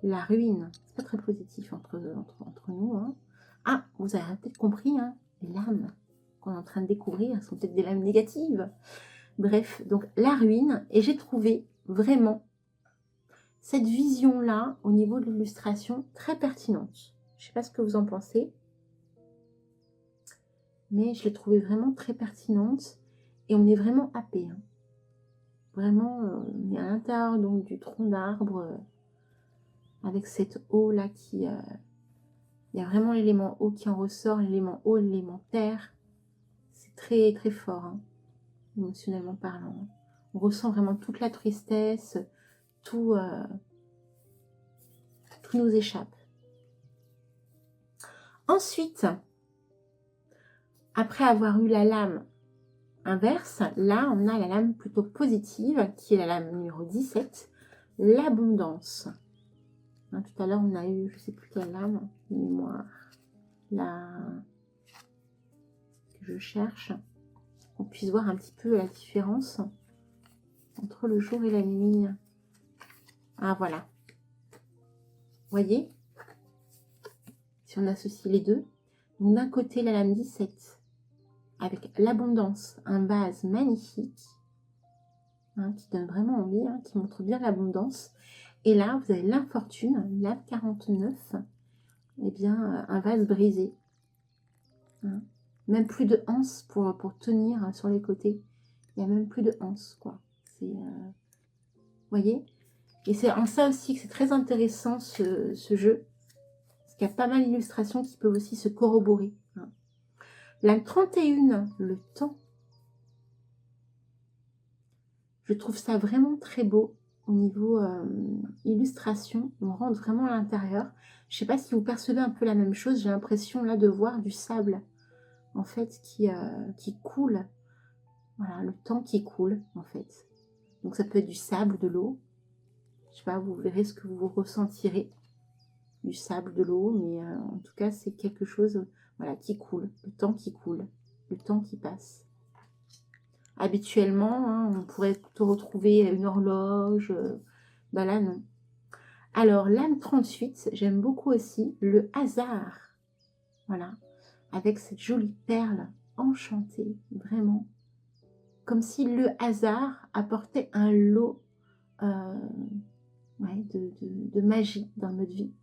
la ruine. C'est pas très positif entre nous. Hein. Ah, vous avez peut-être compris, hein, les lames qu'on est en train de découvrir sont peut-être des lames négatives. Bref, donc la ruine. Et j'ai trouvé vraiment cette vision-là, au niveau de l'illustration, très pertinente. Je ne sais pas ce que vous en pensez, mais je l'ai trouvée vraiment très pertinente. Et on est vraiment happé. Hein. Vraiment, on est à l'intérieur donc du tronc d'arbre, avec cette eau-là qui... il y a vraiment l'élément eau qui en ressort, l'élément eau, l'élément terre. C'est très, très fort, hein, émotionnellement parlant. On ressent vraiment toute la tristesse, tout nous échappe. Ensuite, après avoir eu la lame inverse, là, on a la lame plutôt positive, qui est la lame numéro 17, l'abondance. Hein, tout à l'heure, on a eu, je ne sais plus quelle lame, mémoire, que je cherche, qu'on puisse voir un petit peu la différence entre le jour et la nuit. Ah, voilà. Voyez, si on associe les deux, d'un côté la lame 17 avec l'abondance, un vase magnifique, hein, qui donne vraiment envie, hein, qui montre bien l'abondance. Et là, vous avez l'infortune, lame 49, et bien un vase brisé. Hein. Même plus de anse pour tenir sur les côtés. Il n'y a même plus de anse, quoi. C'est, voyez. Et c'est en ça aussi que c'est très intéressant ce jeu. Parce qu'il y a pas mal d'illustrations qui peuvent aussi se corroborer. Hein. La 31, le temps. Je trouve ça vraiment très beau au niveau illustration. On rentre vraiment à l'intérieur. Je ne sais pas si vous percevez un peu la même chose. J'ai l'impression là de voir du sable, en fait, qui coule. Voilà, le temps qui coule, en fait. Donc ça peut être du sable, de l'eau. Je sais pas, vous verrez ce que vous ressentirez. Du sable, de l'eau, mais en tout cas, c'est quelque chose, voilà, qui coule. Le temps qui coule, le temps qui passe. Habituellement, hein, on pourrait plutôt retrouver une horloge. Ben là, non. Alors, lame 38, j'aime beaucoup aussi le hasard. Voilà, avec cette jolie perle enchantée, vraiment. Comme si le hasard apportait un lot ouais, de magie dans notre vie.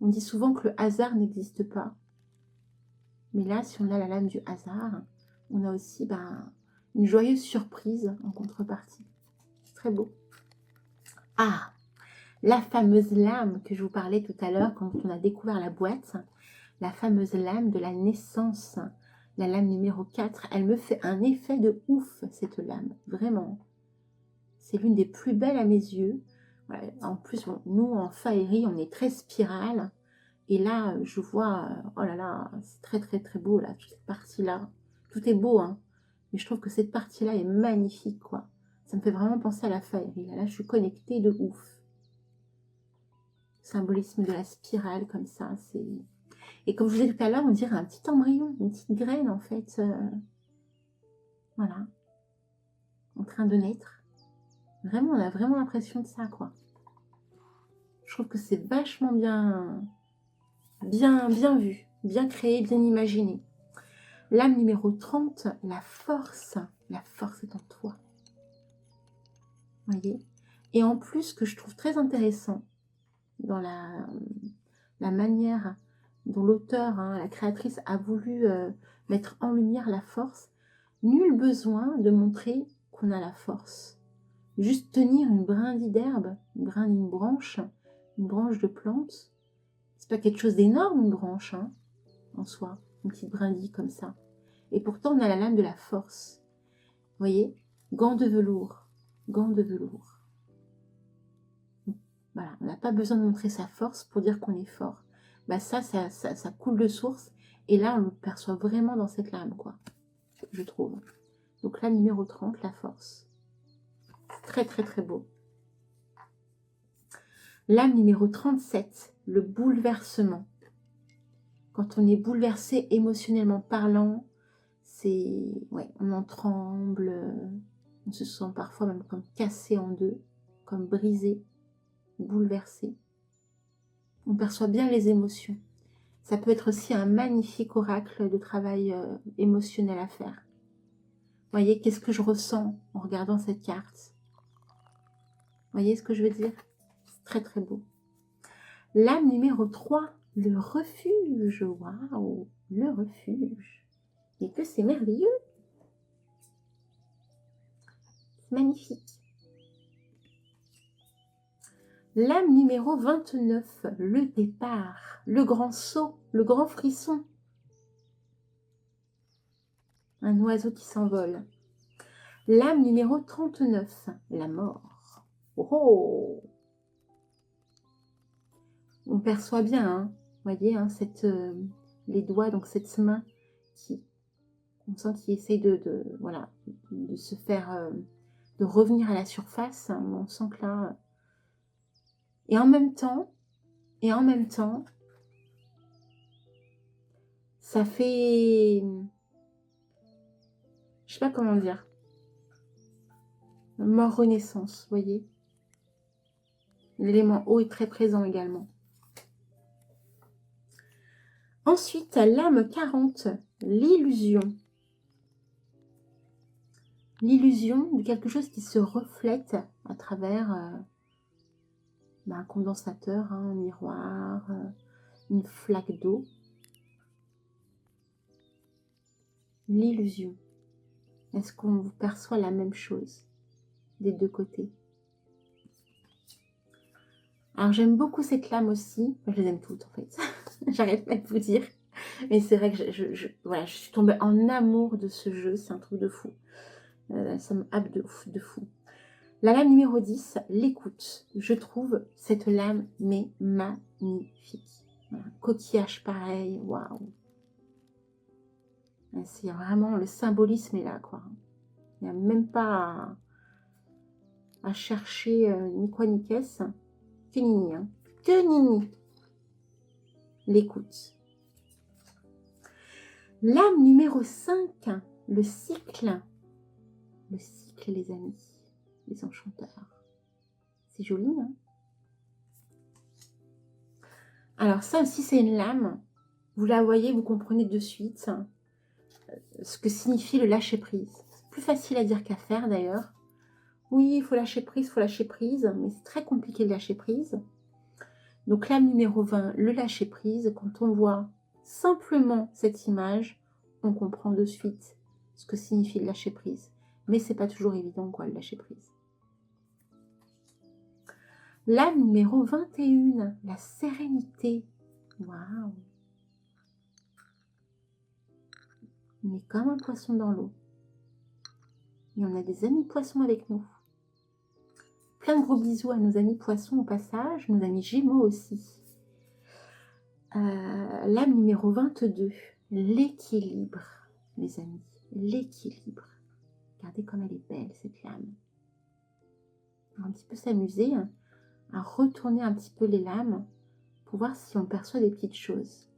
On dit souvent que le hasard n'existe pas. Mais là, si on a la lame du hasard, on a aussi une joyeuse surprise en contrepartie. C'est très beau. Ah, la fameuse lame que je vous parlais tout à l'heure quand on a découvert la boîte. La fameuse lame de la naissance. La lame numéro 4. Elle me fait un effet de ouf, cette lame. Vraiment. C'est l'une des plus belles à mes yeux. Ouais, en plus, bon, nous, en faillerie, on est très spirale. Et là, je vois, oh là là, c'est très très très beau là, toute cette partie-là. Tout est beau, hein. Mais je trouve que cette partie-là est magnifique, quoi. Ça me fait vraiment penser à la faillerie. Là, je suis connectée de ouf. Symbolisme de la spirale, comme ça, c'est... Et comme je vous disais tout à l'heure, on dirait un petit embryon, une petite graine, en fait. Voilà. En train de naître. Vraiment, on a vraiment l'impression de ça, quoi. Je trouve que c'est vachement bien vu, bien créé, bien imaginé. L'âme numéro 30, la force. La force est en toi. Voyez. Et en plus, ce que je trouve très intéressant dans la manière dont l'auteur, la créatrice, a voulu mettre en lumière la force, nul besoin de montrer qu'on a la force. Juste tenir une brindille d'herbe, une branche de plante, c'est pas quelque chose d'énorme, une branche, en soi, une petite brindille comme ça. Et pourtant, on a la lame de la force. Vous voyez, gants de velours, gants de velours. Voilà, on n'a pas besoin de montrer sa force pour dire qu'on est fort. Bah ça coule de source. Et là, on le perçoit vraiment dans cette lame, quoi, je trouve. Donc là, numéro 30, la force. Très, très, très beau. Lame numéro 37, le bouleversement. Quand on est bouleversé émotionnellement parlant, c'est, ouais, on en tremble, on se sent parfois même comme cassé en deux, comme brisé, bouleversé. On perçoit bien les émotions. Ça peut être aussi un magnifique oracle de travail émotionnel à faire. Vous voyez, qu'est-ce que je ressens en regardant cette carte? Vous voyez ce que je veux dire? C'est très très beau. Lame numéro 3, le refuge. Waouh, le refuge. Et que c'est merveilleux. C'est magnifique. Lame numéro 29, le départ, le grand saut, le grand frisson. Un oiseau qui s'envole. Lame numéro 39, la mort. Oh! On perçoit bien, vous voyez, les doigts, donc cette main qui, on sent qu'il essaye voilà, de se faire, de revenir à la surface. On sent que là, et en même temps, ça fait, je sais pas comment dire, mort renaissance, vous voyez. L'élément eau est très présent également. Ensuite, lame 40, l'illusion. L'illusion de quelque chose qui se reflète à travers un condensateur, un miroir, une flaque d'eau. L'illusion. Est-ce qu'on perçoit la même chose des deux côtés? Alors j'aime beaucoup cette lame aussi. Je les aime toutes en fait. J'arrête pas de vous dire. Mais c'est vrai que voilà, je suis tombée en amour de ce jeu. C'est un truc de fou. Ça me happe de fou. La lame numéro 10, l'écoute. Je trouve cette lame mais magnifique. Voilà, coquillage pareil, waouh. C'est vraiment, le symbolisme est là, quoi. Il n'y a même pas à chercher ni quoi ni qu'est-ce. Que nini, hein. Que nini. L'écoute. Lame numéro 5, le cycle. Le cycle, les amis, les enchanteurs. C'est joli, hein? Alors ça aussi, c'est une lame. Vous la voyez, vous comprenez de suite ce que signifie le lâcher-prise. C'est plus facile à dire qu'à faire, d'ailleurs. Oui, il faut lâcher prise, mais c'est très compliqué de lâcher prise. Donc, lame numéro 20, le lâcher-prise. Quand on voit simplement cette image, on comprend de suite ce que signifie le lâcher-prise. Mais c'est pas toujours évident, quoi, le lâcher-prise. Lame numéro 21, la sérénité. Waouh! On est comme un poisson dans l'eau. Et on a des amis poissons avec nous. Plein de gros bisous à nos amis poissons au passage, nos amis gémeaux aussi. Lame numéro 22, l'équilibre, les amis. L'équilibre. Regardez comme elle est belle, cette lame. On va un petit peu s'amuser à retourner un petit peu les lames pour voir si on perçoit des petites choses.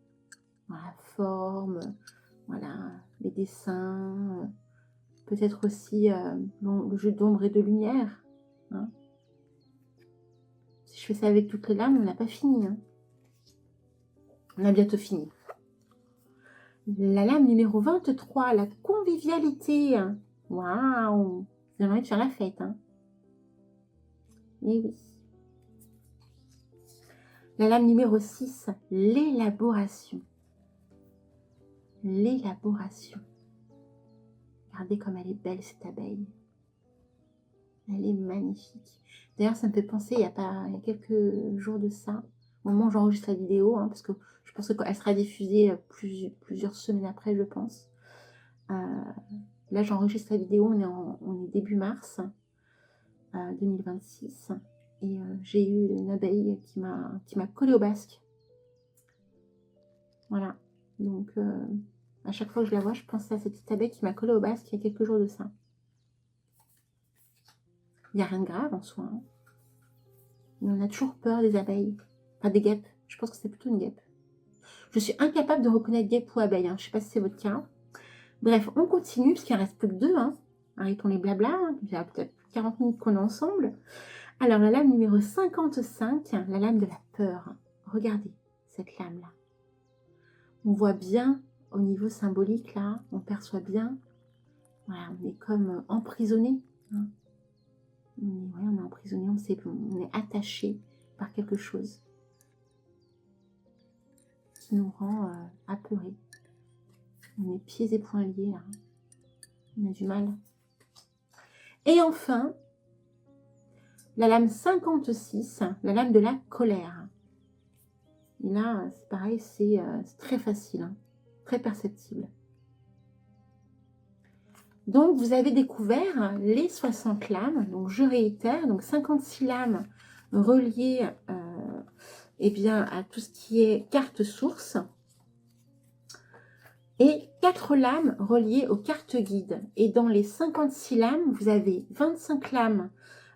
Voilà, la forme, voilà, les dessins, peut-être aussi le jeu d'ombre et de lumière. Hein. Si je fais ça avec toutes les lames, on n'a pas fini. Hein. On a bientôt fini. La lame numéro 23, la convivialité. Waouh! Vous avez envie de faire la fête. Hein. Et oui. La lame numéro 6, l'élaboration. L'élaboration. Regardez comme elle est belle, cette abeille. Elle est magnifique. D'ailleurs, ça me fait penser, il y a quelques jours de ça, au moment où j'enregistre la vidéo, hein, parce que je pense qu'elle sera diffusée plusieurs semaines après, je pense. Là, j'enregistre la vidéo, on est début mars 2026. Et j'ai eu une abeille qui m'a collé au basque. Voilà. Donc, à chaque fois que je la vois, je pense à cette petite abeille qui m'a collé au basque il y a quelques jours de ça. Il n'y a rien de grave en soi. Hein. Mais on a toujours peur des abeilles. Enfin, des guêpes. Je pense que c'est plutôt une guêpe. Je suis incapable de reconnaître guêpe ou abeille. Hein. Je ne sais pas si c'est votre cas. Bref, on continue, parce qu'il ne reste plus que 2. Hein. Arrêtons les blabla. Hein. Il y a peut-être 40 minutes qu'on est ensemble. Alors, la lame numéro 55, la lame de la peur. Regardez cette lame-là. On voit bien, au niveau symbolique, là, on perçoit bien. Voilà, on est comme emprisonné. Hein. On est emprisonné, on est attaché par quelque chose qui nous rend apeurés. On est pieds et poings liés, là. On a du mal. Et enfin, la lame 56, la lame de la colère. Et là, c'est pareil, c'est très facile, hein, très perceptible. Donc, vous avez découvert les 60 lames. Donc, je réitère, donc 56 lames reliées eh bien, à tout ce qui est carte source. Et 4 lames reliées aux cartes guides. Et dans les 56 lames, vous avez 25 lames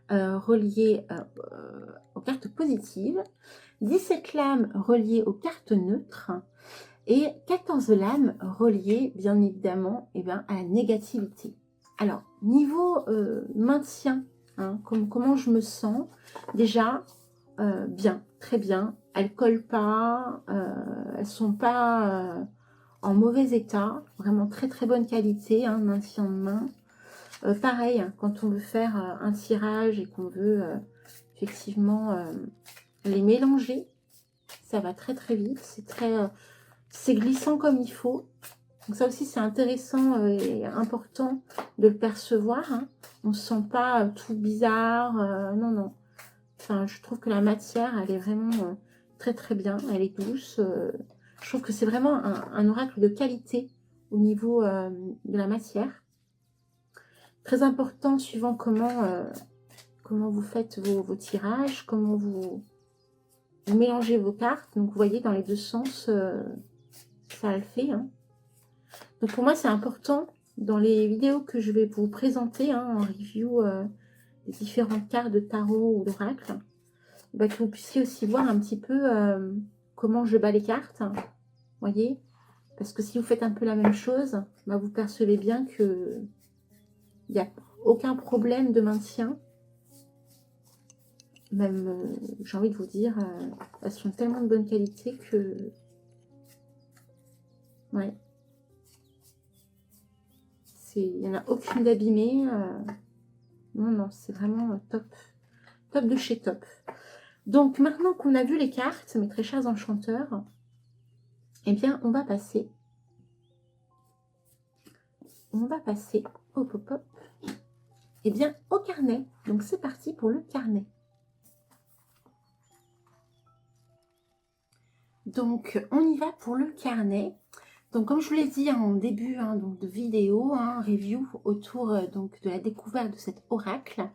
reliées aux cartes positives, 17 lames reliées aux cartes neutres et 14 lames reliées, bien évidemment, eh bien, à la négativité. Alors, niveau maintien, hein, comment je me sens, déjà, bien, très bien. Elles ne collent pas, elles ne sont pas en mauvais état, vraiment très très bonne qualité, hein, maintien de main. Pareil, hein, quand on veut faire un tirage et qu'on veut effectivement les mélanger, ça va très très vite, c'est glissant comme il faut. Donc ça aussi c'est intéressant et important de le percevoir. Hein. On ne se sent pas tout bizarre, non non. Enfin, je trouve que la matière, elle est vraiment très très bien, elle est douce. Je trouve que c'est vraiment un oracle de qualité au niveau de la matière. Très important suivant comment vous faites vos tirages, comment vous mélangez vos cartes. Donc vous voyez dans les deux sens, ça le fait. Hein. Donc pour moi c'est important dans les vidéos que je vais vous présenter hein, en review des différentes cartes de tarot ou d'oracle, bah, que vous puissiez aussi voir un petit peu comment je bats les cartes. Voyez, parce que si vous faites un peu la même chose, bah, vous percevez bien que il n'y a aucun problème de maintien. Même, j'ai envie de vous dire, elles sont tellement de bonne qualité que... Ouais. Il n'y en a aucune d'abîmée. Non, non, c'est vraiment top. Top de chez top. Donc, maintenant qu'on a vu les cartes, mes très chers enchanteurs, eh bien, on va passer... hop, hop, hop, eh bien, au carnet. Donc, c'est parti pour le carnet. Donc, on y va pour le carnet. Donc, comme je vous l'ai dit en début donc de vidéo, review autour donc de la découverte de cet oracle,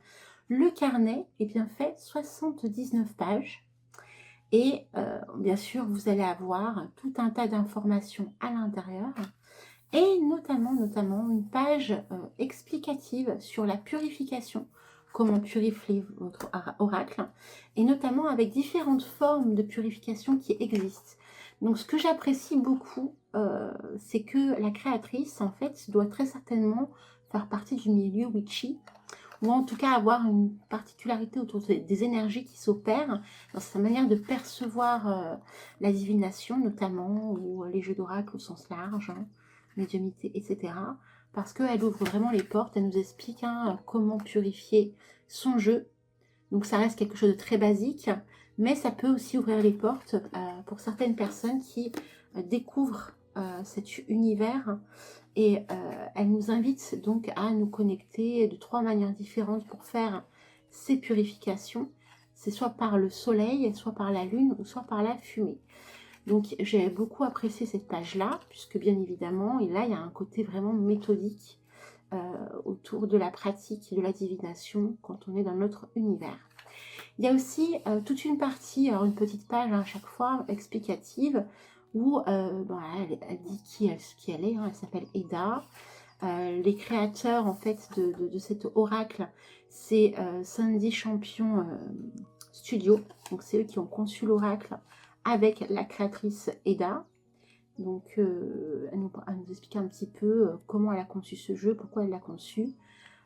le carnet est bien fait 79 pages. Et bien sûr, vous allez avoir tout un tas d'informations à l'intérieur. Et notamment une page explicative sur la purification, comment purifier votre oracle, et notamment avec différentes formes de purification qui existent. Donc ce que j'apprécie beaucoup, c'est que la créatrice, en fait, doit très certainement faire partie du milieu witchy, ou en tout cas avoir une particularité autour des énergies qui s'opèrent dans sa manière de percevoir la divination notamment, ou les jeux d'oracle au sens large, hein, médiumnité, etc. Parce qu'elle ouvre vraiment les portes, elle nous explique comment purifier son jeu. Donc ça reste quelque chose de très basique, mais ça peut aussi ouvrir les portes pour certaines personnes qui découvrent cet univers. Et elle nous invite donc à nous connecter de 3 manières différentes pour faire ces purifications. C'est soit par le soleil, soit par la lune, ou soit par la fumée. Donc j'ai beaucoup apprécié cette page-là, puisque bien évidemment, et là il y a un côté vraiment méthodique autour de la pratique de la divination quand on est dans notre univers. Il y a aussi toute une partie, alors une petite page à chaque fois explicative, où elle dit qui elle est, elle s'appelle Eda. Les créateurs en fait de cet oracle, c'est Sandy Champion Studio, donc c'est eux qui ont conçu l'oracle avec la créatrice Eda. Donc elle nous explique un petit peu comment elle a conçu ce jeu, pourquoi elle l'a conçu.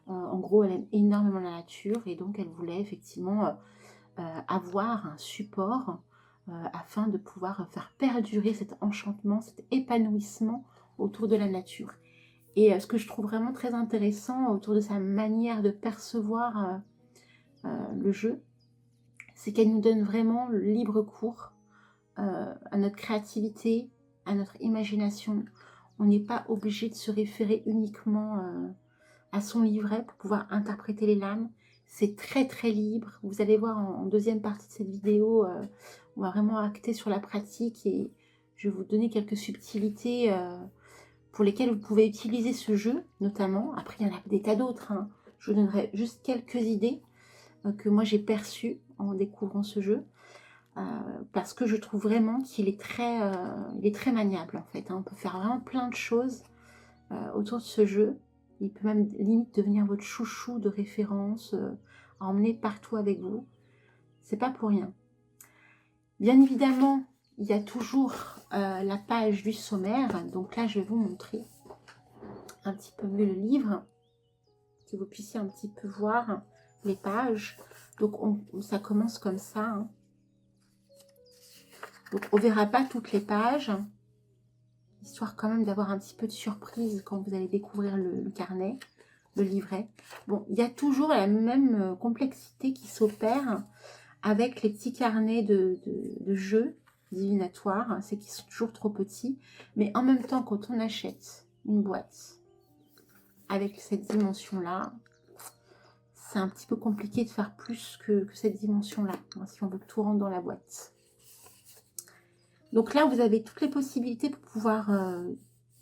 En gros, elle aime énormément la nature et donc elle voulait effectivement avoir un support afin de pouvoir faire perdurer cet enchantement, cet épanouissement autour de la nature. Et ce que je trouve vraiment très intéressant autour de sa manière de percevoir le jeu, c'est qu'elle nous donne vraiment le libre cours à notre créativité, à notre imagination. On n'est pas obligé de se référer uniquement à son livret pour pouvoir interpréter les lames. C'est très très libre. Vous allez voir en deuxième partie de cette vidéo, on va vraiment acter sur la pratique et je vais vous donner quelques subtilités pour lesquelles vous pouvez utiliser ce jeu, notamment. Après, il y en a des tas d'autres. Hein. Je vous donnerai juste quelques idées que moi j'ai perçues en découvrant ce jeu. Parce que je trouve vraiment qu'il est très maniable en fait. Hein. On peut faire vraiment plein de choses autour de ce jeu. Il peut même limite devenir votre chouchou de référence, à emmener partout avec vous. C'est pas pour rien. Bien évidemment, il y a toujours la page du sommaire. Donc là, je vais vous montrer un petit peu mieux le livre, que vous puissiez un petit peu voir les pages. Donc ça commence comme ça. Hein. Donc on verra pas toutes les pages, histoire quand même d'avoir un petit peu de surprise quand vous allez découvrir le carnet, le livret. Bon, il y a toujours la même complexité qui s'opère avec les petits carnets de jeux divinatoires. C'est qu'ils sont toujours trop petits. Mais en même temps, quand on achète une boîte avec cette dimension-là, c'est un petit peu compliqué de faire plus que cette dimension-là, hein, si on veut tout rendre dans la boîte. Donc là, vous avez toutes les possibilités pour pouvoir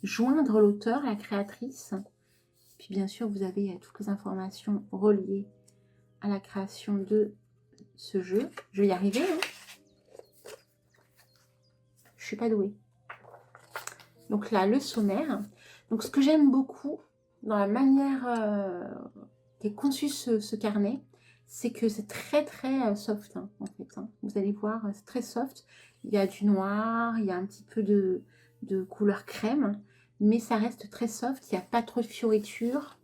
joindre l'auteur, la créatrice. Puis bien sûr, vous avez toutes les informations reliées à la création de ce jeu. Je vais y arriver. Hein. Je ne suis pas douée. Donc là, le sommaire. Donc ce que j'aime beaucoup dans la manière qu'est conçu ce carnet, c'est que c'est très très soft hein, en fait. Hein. Vous allez voir, c'est très soft. Il y a du noir, il y a un petit peu de couleur crème, mais ça reste très soft. Il n'y a pas trop de fioritures.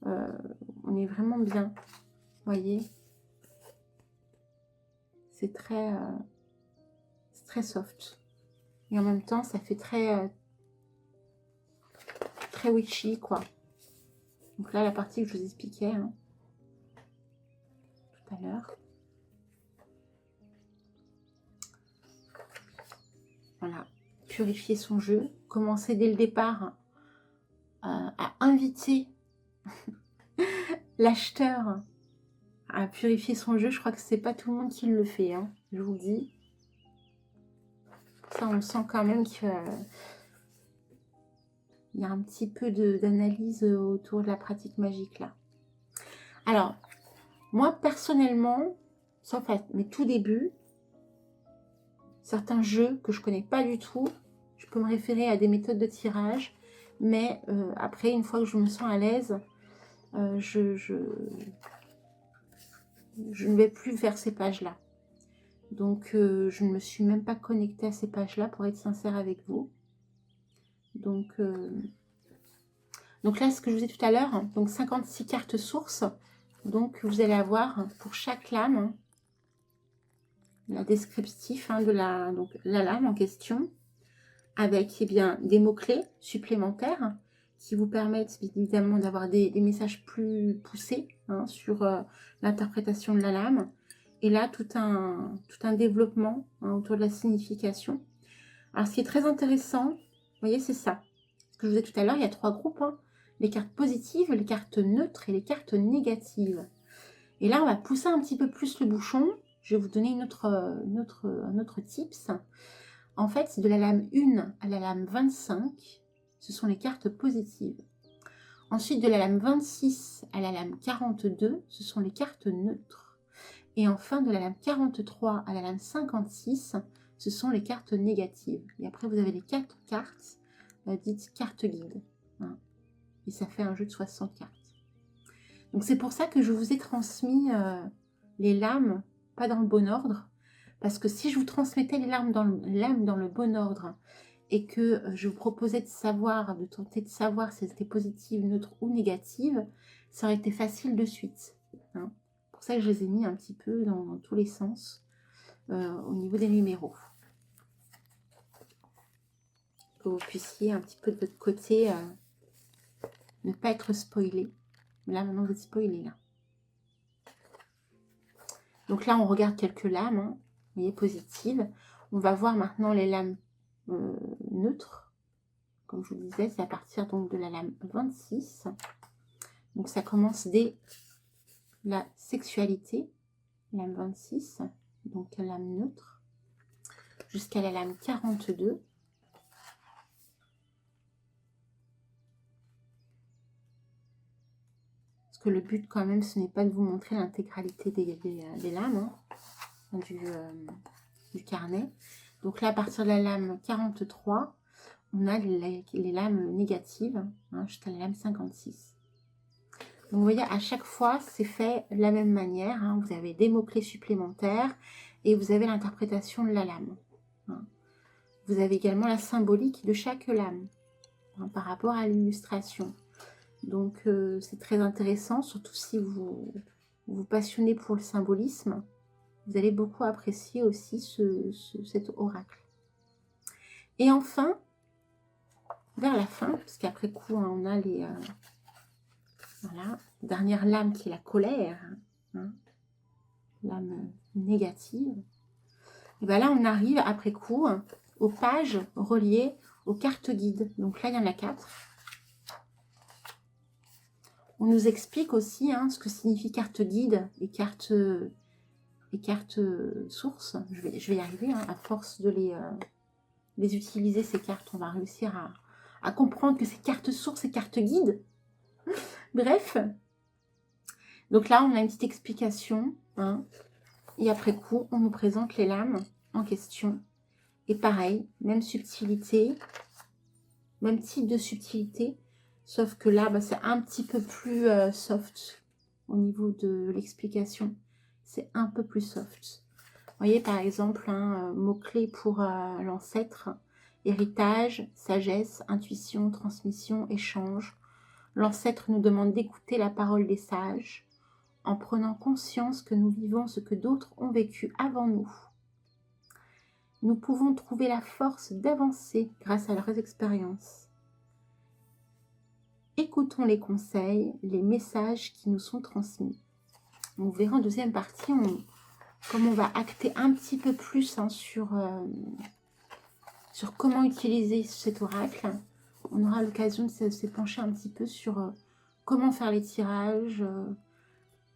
On est vraiment bien. Vous voyez, c'est très soft. Et en même temps, ça fait très witchy, quoi. Donc là, la partie que je vous expliquais hein, tout à l'heure. Voilà, purifier son jeu, commencer dès le départ à inviter l'acheteur à purifier son jeu. Je crois que c'est pas tout le monde qui le fait, hein, je vous le dis. Ça, on sent quand même qu'il y a un petit peu d'analyse autour de la pratique magique là. Alors, moi personnellement, sauf à mes tout débuts, certains jeux que je connais pas du tout, je peux me référer à des méthodes de tirage, mais après, une fois que je me sens à l'aise, je ne vais plus vers ces pages-là. Donc, je ne me suis même pas connectée à ces pages-là, pour être sincère avec vous. Donc là, ce que je vous ai dit tout à l'heure, donc 56 cartes sources. Donc, vous allez avoir pour chaque lame, la descriptif de la lame en question, avec bien, des mots-clés supplémentaires qui vous permettent évidemment d'avoir des messages plus poussés sur l'interprétation de la lame. Et là, tout un développement autour de la signification. Alors, ce qui est très intéressant, vous voyez, c'est ça. Ce que je vous disais tout à l'heure, il y a 3 groupes. Les cartes positives, les cartes neutres et les cartes négatives. Et là, on va pousser un petit peu plus le bouchon. Je vais vous donner un autre tips. En fait, de la lame 1 à la lame 25, ce sont les cartes positives. Ensuite, de la lame 26 à la lame 42, ce sont les cartes neutres. Et enfin, de la lame 43 à la lame 56, ce sont les cartes négatives. Et après, vous avez les 4 cartes dites cartes guides. Et ça fait un jeu de 60 cartes. Donc c'est pour ça que je vous ai transmis les lames, pas dans le bon ordre. Parce que si je vous transmettais les lames dans le bon ordre et que je vous proposais de tenter de savoir si elles étaient positives, neutres ou négatives, ça aurait été facile de suite. C'est pour ça que je les ai mis un petit peu dans tous les sens au niveau des numéros. Que vous puissiez un petit peu de votre côté ne pas être spoilé. Là, maintenant, vous êtes spoilé, là. Donc là, on regarde quelques lames, vous voyez, positives. On va voir maintenant les lames neutres. Comme je vous disais, c'est à partir donc de la lame 26. Donc ça commence dès la sexualité, lame 26, donc la lame neutre, jusqu'à la lame 42. Parce que le but quand même, ce n'est pas de vous montrer l'intégralité des lames du carnet. Donc là, à partir de la lame 43, on a les lames négatives jusqu'à la lame 56. Donc vous voyez, à chaque fois, c'est fait de la même manière. Vous avez des mots-clés supplémentaires et vous avez l'interprétation de la lame. Vous avez également la symbolique de chaque lame par rapport à l'illustration. Donc c'est très intéressant, surtout si vous vous passionnez pour le symbolisme. Vous allez beaucoup apprécier aussi cet oracle. Et enfin, vers la fin, parce qu'après coup, on a les dernière lame qui est la colère, lame négative. Et bien là, on arrive après coup aux pages reliées aux cartes guides. Donc là, il y en a 4. On nous explique aussi ce que signifie carte guide et carte sources. Je vais y arriver, à force de les utiliser, ces cartes, on va réussir à comprendre que c'est carte source et carte guide. Bref, donc là, on a une petite explication, et après coup, on nous présente les lames en question. Et pareil, même subtilité, même type de subtilité, sauf que là, c'est un petit peu plus soft au niveau de l'explication. C'est un peu plus soft. Vous voyez, par exemple, un mot-clé pour l'ancêtre, héritage, sagesse, intuition, transmission, échange. L'ancêtre nous demande d'écouter la parole des sages, en prenant conscience que nous vivons ce que d'autres ont vécu avant nous. Nous pouvons trouver la force d'avancer grâce à leurs expériences. Écoutons les conseils, les messages qui nous sont transmis. On verra en deuxième partie, comme on va acter un petit peu plus sur comment utiliser cet oracle. On aura l'occasion de se pencher un petit peu sur comment faire les tirages,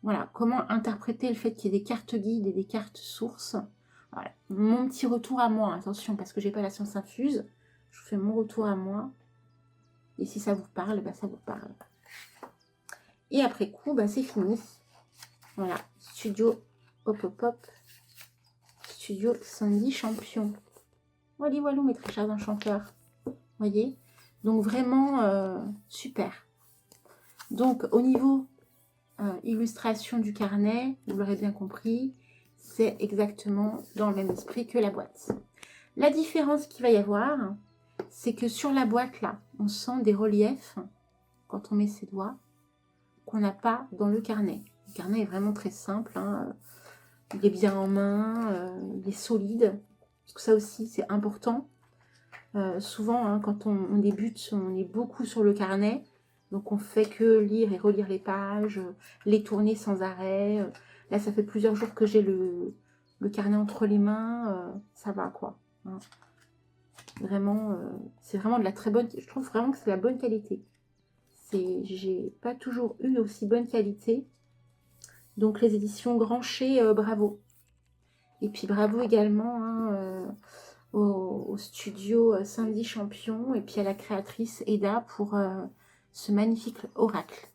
voilà, comment interpréter le fait qu'il y ait des cartes guides et des cartes sources. Voilà. Mon petit retour à moi, attention, parce que j'ai pas la science infuse, je vous fais mon retour à moi. Et si ça vous parle, ça vous parle. Et après coup, c'est fini. Voilà, studio hop hop hop, studio Sandy Champion. Voilà, voilà mes très chers enchanteurs. Voyez, donc vraiment super. Donc au niveau illustration du carnet, vous l'aurez bien compris, c'est exactement dans le même esprit que la boîte. La différence qu'il va y avoir, c'est que sur la boîte là, on sent des reliefs quand on met ses doigts qu'on n'a pas dans le carnet. Le carnet est vraiment très simple, hein. Il est bien en main, il est solide. Parce que ça aussi, c'est important. Souvent, hein, quand on débute, on est beaucoup sur le carnet. Donc, on fait que lire et relire les pages, les tourner sans arrêt. Là, ça fait plusieurs jours que j'ai le carnet entre les mains. Ça va, quoi. Hein. Vraiment, c'est vraiment de la très bonne... Je trouve vraiment que c'est la bonne qualité. J'ai pas toujours eu aussi bonne qualité. Donc, les éditions Grancher, bravo. Et puis, bravo également, hein, au studio Sandy Champion et puis à la créatrice Eda pour ce magnifique oracle.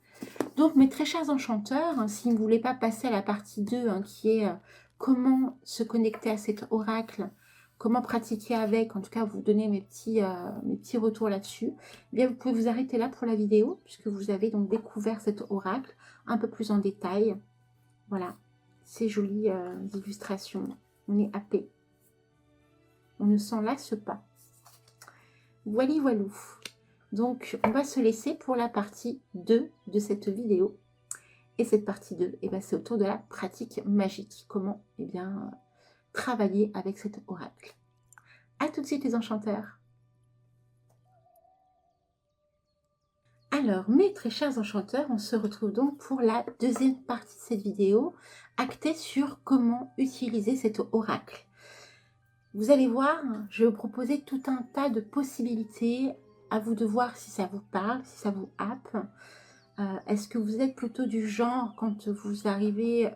Donc mes très chers enchanteurs, hein, si vous ne voulez pas passer à la partie 2 hein, qui est comment se connecter à cet oracle, comment pratiquer avec, en tout cas vous donner mes petits retours là-dessus, eh bien vous pouvez vous arrêter là pour la vidéo puisque vous avez donc découvert cet oracle un peu plus en détail. Voilà, ces jolies illustrations, on est happé. On ne s'en lasse pas. Voilà, voilou. Donc, on va se laisser pour la partie 2 de cette vidéo. Et cette partie 2, eh ben, c'est autour de la pratique magique. Comment travailler avec cet oracle. A tout de suite les enchanteurs. Alors, mes très chers enchanteurs, on se retrouve donc pour la deuxième partie de cette vidéo, axée sur comment utiliser cet oracle. Vous allez voir, je vais vous proposer tout un tas de possibilités. À vous de voir si ça vous parle, si ça vous happe. Est-ce que vous êtes plutôt du genre, quand vous arrivez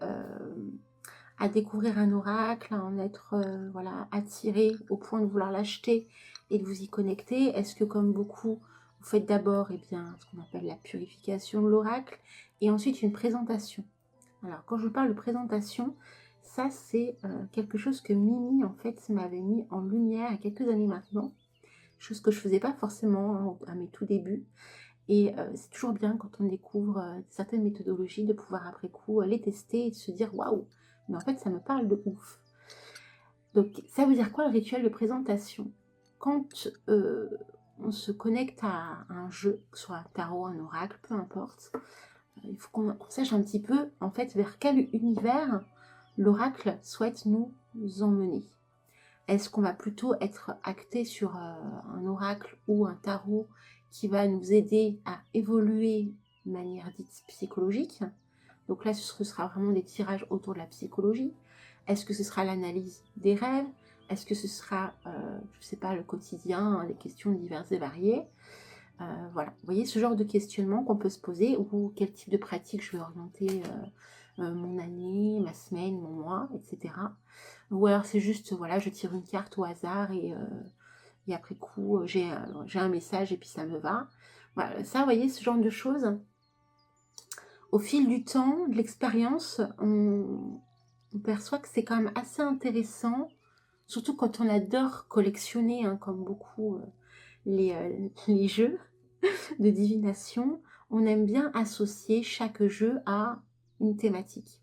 à découvrir un oracle, à en être voilà, attiré au point de vouloir l'acheter et de vous y connecter? Est-ce que comme beaucoup, vous faites d'abord ce qu'on appelle la purification de l'oracle et ensuite une présentation? Alors, quand je parle de présentation, ça, c'est quelque chose que Mimi, en fait, m'avait mis en lumière il y a quelques années maintenant. Chose que je ne faisais pas forcément à mes tout débuts. Et c'est toujours bien, quand on découvre certaines méthodologies, de pouvoir après coup les tester et de se dire « Waouh, mais en fait, ça me parle de ouf ». Donc, ça veut dire quoi le rituel de présentation? Quand on se connecte à un jeu, que ce soit un tarot, un oracle, peu importe, il faut qu'on sache un petit peu, en fait, vers quel univers l'oracle souhaite nous emmener. Est-ce qu'on va plutôt être acté sur un oracle ou un tarot qui va nous aider à évoluer de manière dite psychologique? Donc là, ce sera vraiment des tirages autour de la psychologie. Est-ce que ce sera l'analyse des rêves? Est-ce que ce sera, je ne sais pas, le quotidien, des questions diverses et variées? Voilà, vous voyez ce genre de questionnement qu'on peut se poser, ou quel type de pratique je vais orienter mon année, ma semaine, mon mois, etc. Ou alors c'est juste, voilà, je tire une carte au hasard et après coup, j'ai un message et puis ça me va. Voilà, ça, vous voyez, ce genre de choses, au fil du temps, de l'expérience, on perçoit que c'est quand même assez intéressant, surtout quand on adore collectionner, hein, comme beaucoup les jeux de divination, on aime bien associer chaque jeu à une thématique.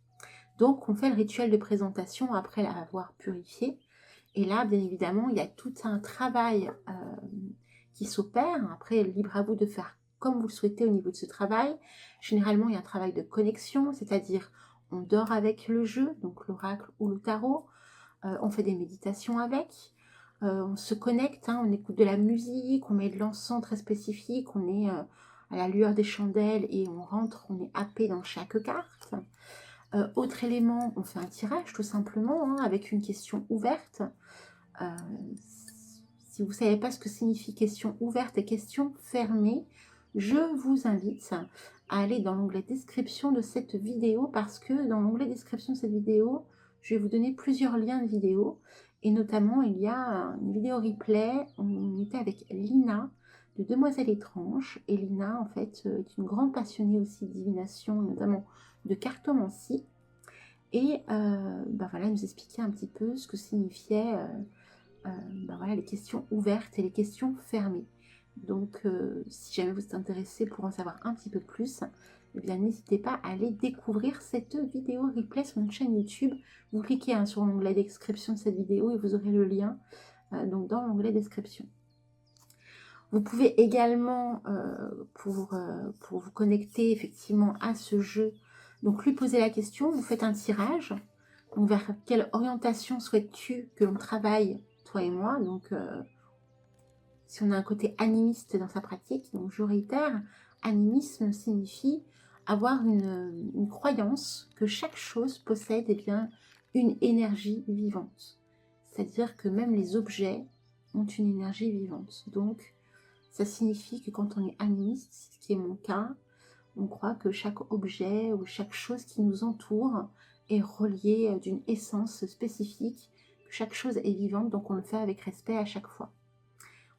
Donc, on fait le rituel de présentation après l'avoir purifié. Et là, bien évidemment, il y a tout un travail qui s'opère. Après, libre à vous de faire comme vous le souhaitez au niveau de ce travail. Généralement, il y a un travail de connexion, c'est-à-dire on dort avec le jeu, donc l'oracle ou le tarot. On fait des méditations avec. On se connecte, hein, on écoute de la musique, on met de l'encens très spécifique, on est à la lueur des chandelles et on rentre, on est happé dans chaque carte. Autre élément, on fait un tirage tout simplement, hein, avec une question ouverte. Si vous ne savez pas ce que signifie question ouverte et question fermée, je vous invite à aller dans l'onglet description de cette vidéo, parce que dans l'onglet description de cette vidéo, je vais vous donner plusieurs liens de vidéos, et notamment il y a une vidéo replay. On était avec Lina de Demoiselle Étrange, et Lina en fait est une grande passionnée aussi de divination, et notamment de cartomancie, et voilà, elle nous expliquait un petit peu ce que signifiait voilà, les questions ouvertes et les questions fermées. Donc, si jamais vous êtes intéressé pour en savoir un petit peu plus, eh bien, n'hésitez pas à aller découvrir cette vidéo replay sur notre chaîne YouTube. Vous cliquez hein, sur l'onglet description de cette vidéo et vous aurez le lien donc dans l'onglet description. Vous pouvez également, pour vous connecter effectivement à ce jeu, Donc, lui poser la question, vous faites un tirage. Donc, vers quelle orientation souhaites-tu que l'on travaille, toi et moi? Donc, si on a un côté animiste dans sa pratique, donc je réitère, animisme signifie avoir une croyance que chaque chose possède eh bien, une énergie vivante. C'est-à-dire que même les objets ont une énergie vivante. Donc, ça signifie que quand on est animiste, ce qui est mon cas, on croit que chaque objet ou chaque chose qui nous entoure est reliée d'une essence spécifique, que chaque chose est vivante, donc on le fait avec respect à chaque fois.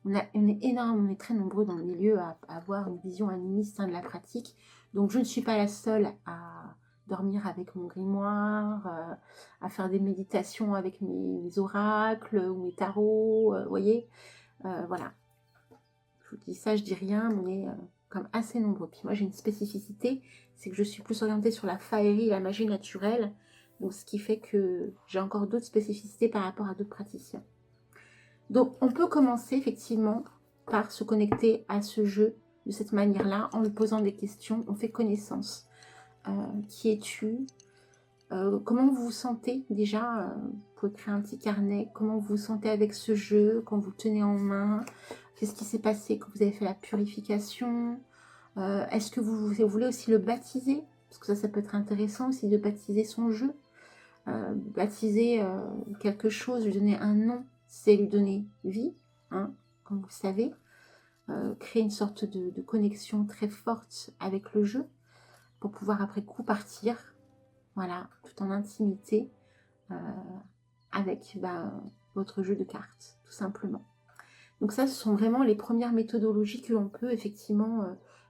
On est énorme, on est très nombreux dans le milieu à avoir une vision animiste de la pratique. Donc je ne suis pas la seule à dormir avec mon grimoire, à faire des méditations avec mes oracles ou mes tarots, vous voyez. Voilà, je vous dis ça, je dis rien, mais on est comme assez nombreux. Puis moi j'ai une spécificité, c'est que je suis plus orientée sur la faerie, la magie naturelle. Donc ce qui fait que j'ai encore d'autres spécificités par rapport à d'autres praticiens. Donc, on peut commencer effectivement par se connecter à ce jeu de cette manière-là, en lui posant des questions. On fait connaissance. Qui es-tu? Comment vous vous sentez déjà? Vous pouvez créer un petit carnet. Comment vous vous sentez avec ce jeu quand vous le tenez en main? Qu'est-ce qui s'est passé quand vous avez fait la purification? Est-ce que vous voulez aussi le baptiser? Parce que ça peut être intéressant aussi de baptiser son jeu. Baptiser quelque chose, lui donner un nom, c'est lui donner vie, hein, comme vous le savez, créer une sorte de connexion très forte avec le jeu, pour pouvoir après coup partir, voilà, tout en intimité, avec votre jeu de cartes, tout simplement. Donc ça, ce sont vraiment les premières méthodologies que l'on peut effectivement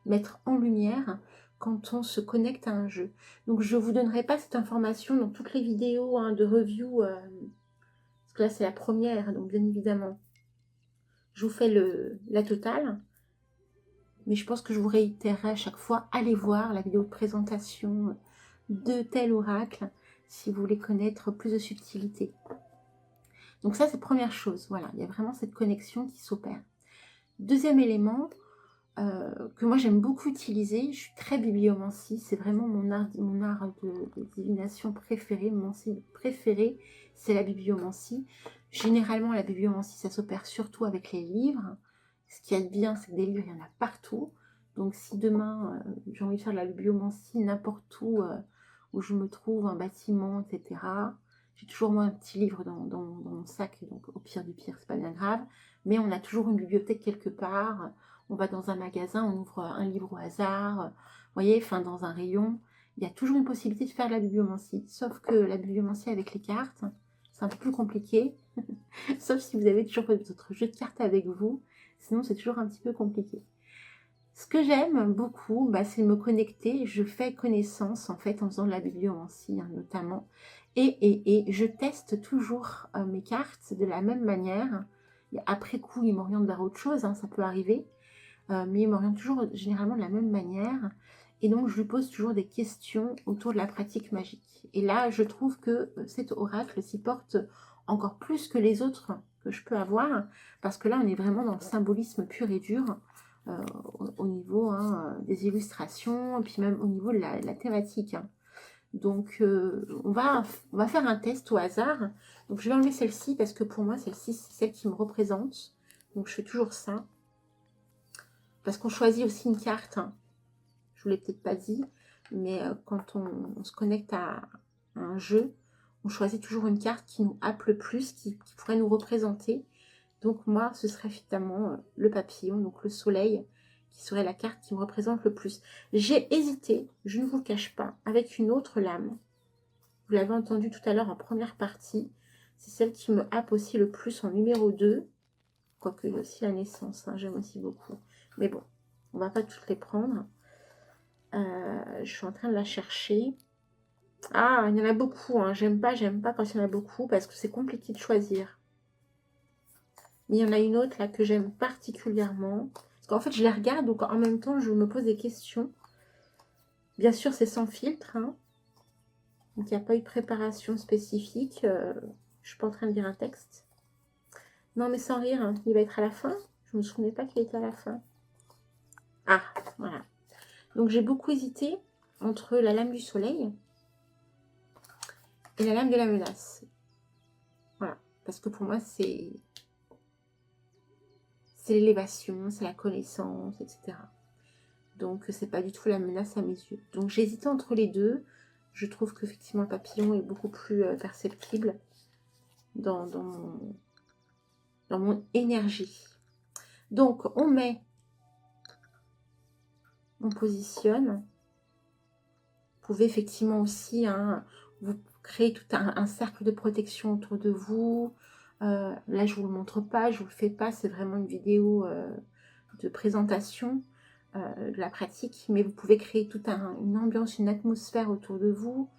mettre en lumière quand on se connecte à un jeu. Donc je ne vous donnerai pas cette information dans toutes les vidéos de review, parce que là c'est la première, donc bien évidemment, je vous fais la totale. Mais je pense que je vous réitérerai à chaque fois, allez voir la vidéo de présentation de tel oracle, si vous voulez connaître plus de subtilité. Donc ça, c'est la première chose, voilà, il y a vraiment cette connexion qui s'opère. Deuxième élément, que moi j'aime beaucoup utiliser, je suis très bibliomancie, c'est vraiment mon art de divination préféré, mon style préféré, c'est la bibliomancie. Généralement la bibliomancie ça s'opère surtout avec les livres. Ce qui est bien, c'est que des livres il y en a partout, donc si demain j'ai envie de faire de la bibliomancie n'importe où je me trouve, un bâtiment, etc., j'ai toujours moi un petit livre dans mon sac, donc au pire du pire c'est pas bien grave, mais on a toujours une bibliothèque quelque part. On va dans un magasin, on ouvre un livre au hasard, vous voyez, enfin dans un rayon, il y a toujours une possibilité de faire de la bibliomancie. Sauf que la bibliomancie avec les cartes, c'est un peu plus compliqué, sauf si vous avez toujours votre jeu de cartes avec vous, sinon c'est toujours un petit peu compliqué. Ce que j'aime beaucoup, c'est me connecter, je fais connaissance en fait en faisant de la bibliomancie notamment, et je teste toujours mes cartes de la même manière. Et après coup, ils m'orientent vers autre chose, ça peut arriver, mais il m'oriente toujours généralement de la même manière. Et donc, je lui pose toujours des questions autour de la pratique magique. Et là, je trouve que cet oracle s'y porte encore plus que les autres que je peux avoir, parce que là, on est vraiment dans le symbolisme pur et dur, au niveau des illustrations, et puis même au niveau de la thématique. Donc, on va faire un test au hasard. Donc, je vais enlever celle-ci, parce que pour moi, celle-ci, c'est celle qui me représente. Donc, je fais toujours ça. Parce qu'on choisit aussi une carte, je vous l'ai peut-être pas dit, mais quand on se connecte à un jeu, on choisit toujours une carte qui nous happe le plus, qui pourrait nous représenter. Donc moi, ce serait finalement le papillon, donc le soleil, qui serait la carte qui me représente le plus. J'ai hésité, je ne vous le cache pas, avec une autre lame. Vous l'avez entendu tout à l'heure en première partie. C'est celle qui me happe aussi le plus en numéro 2. Quoique il y a aussi la naissance, j'aime aussi beaucoup. Mais bon, on va pas toutes les prendre. Je suis en train de la chercher. Ah, il y en a beaucoup. J'aime pas quand il y en a beaucoup parce que c'est compliqué de choisir. Mais il y en a une autre là que j'aime particulièrement. Parce qu'en fait, je les regarde, donc en même temps, je me pose des questions. Bien sûr, c'est sans filtre. Donc, il n'y a pas eu de préparation spécifique. Je suis pas en train de lire un texte. Non, mais sans rire, il va être à la fin. Je me souvenais pas qu'il était à la fin. Ah, voilà. Donc, j'ai beaucoup hésité entre la lame du soleil et la lame de la menace. Voilà, parce que pour moi, c'est l'élévation, c'est la connaissance, etc. Donc, c'est pas du tout la menace à mes yeux. Donc, j'hésitais entre les deux. Je trouve qu'effectivement, le papillon est beaucoup plus perceptible dans mon énergie. Donc, on positionne. Vous pouvez effectivement aussi, vous créer tout un cercle de protection autour de vous. Là, je ne vous le montre pas, je ne vous le fais pas. C'est vraiment une vidéo de présentation de la pratique. Mais vous pouvez créer toute une ambiance, une atmosphère autour de vous.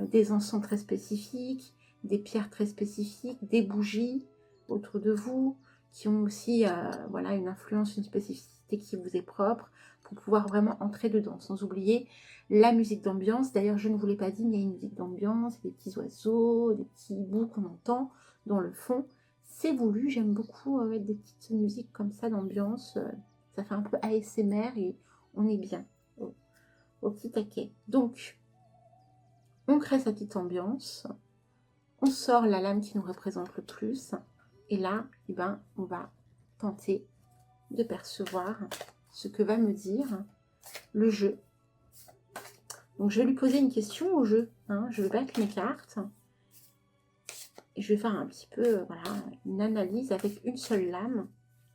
Des encens très spécifiques, des pierres très spécifiques, des bougies autour de vous, qui ont aussi voilà, une influence, une spécificité qui vous est propre, pour pouvoir vraiment entrer dedans, sans oublier la musique d'ambiance. D'ailleurs, je ne vous l'ai pas dit, mais il y a une musique d'ambiance, des petits oiseaux, des petits bouts qu'on entend dans le fond. C'est voulu, j'aime beaucoup mettre des petites musiques comme ça d'ambiance. Ça fait un peu ASMR et on est bien au petit taquet. Donc, on crée sa petite ambiance, on sort la lame qui nous représente le plus, et là, eh ben, on va tenter de percevoir ce que va me dire le jeu. Donc, je vais lui poser une question au jeu. Je vais battre mes cartes, et je vais faire un petit peu voilà, une analyse avec une seule lame,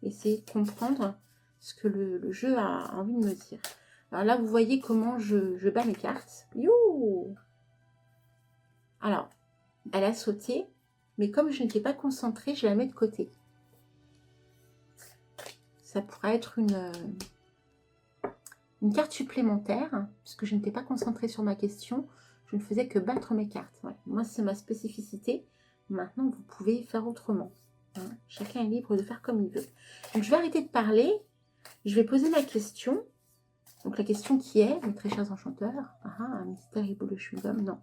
essayer de comprendre ce que le jeu a envie de me dire. Alors là, vous voyez comment je bats mes cartes. You! Alors, elle a sauté, mais comme je n'étais pas concentrée, je la mets de côté. Ça pourrait être une carte supplémentaire, puisque je n'étais pas concentrée sur ma question, je ne faisais que battre mes cartes. Ouais. Moi, c'est ma spécificité. Maintenant, vous pouvez faire autrement. Chacun est libre de faire comme il veut. Donc, je vais arrêter de parler. Je vais poser ma question. Donc, la question qui est, mes très chers enchanteurs, un mystère de chewing-gum, non.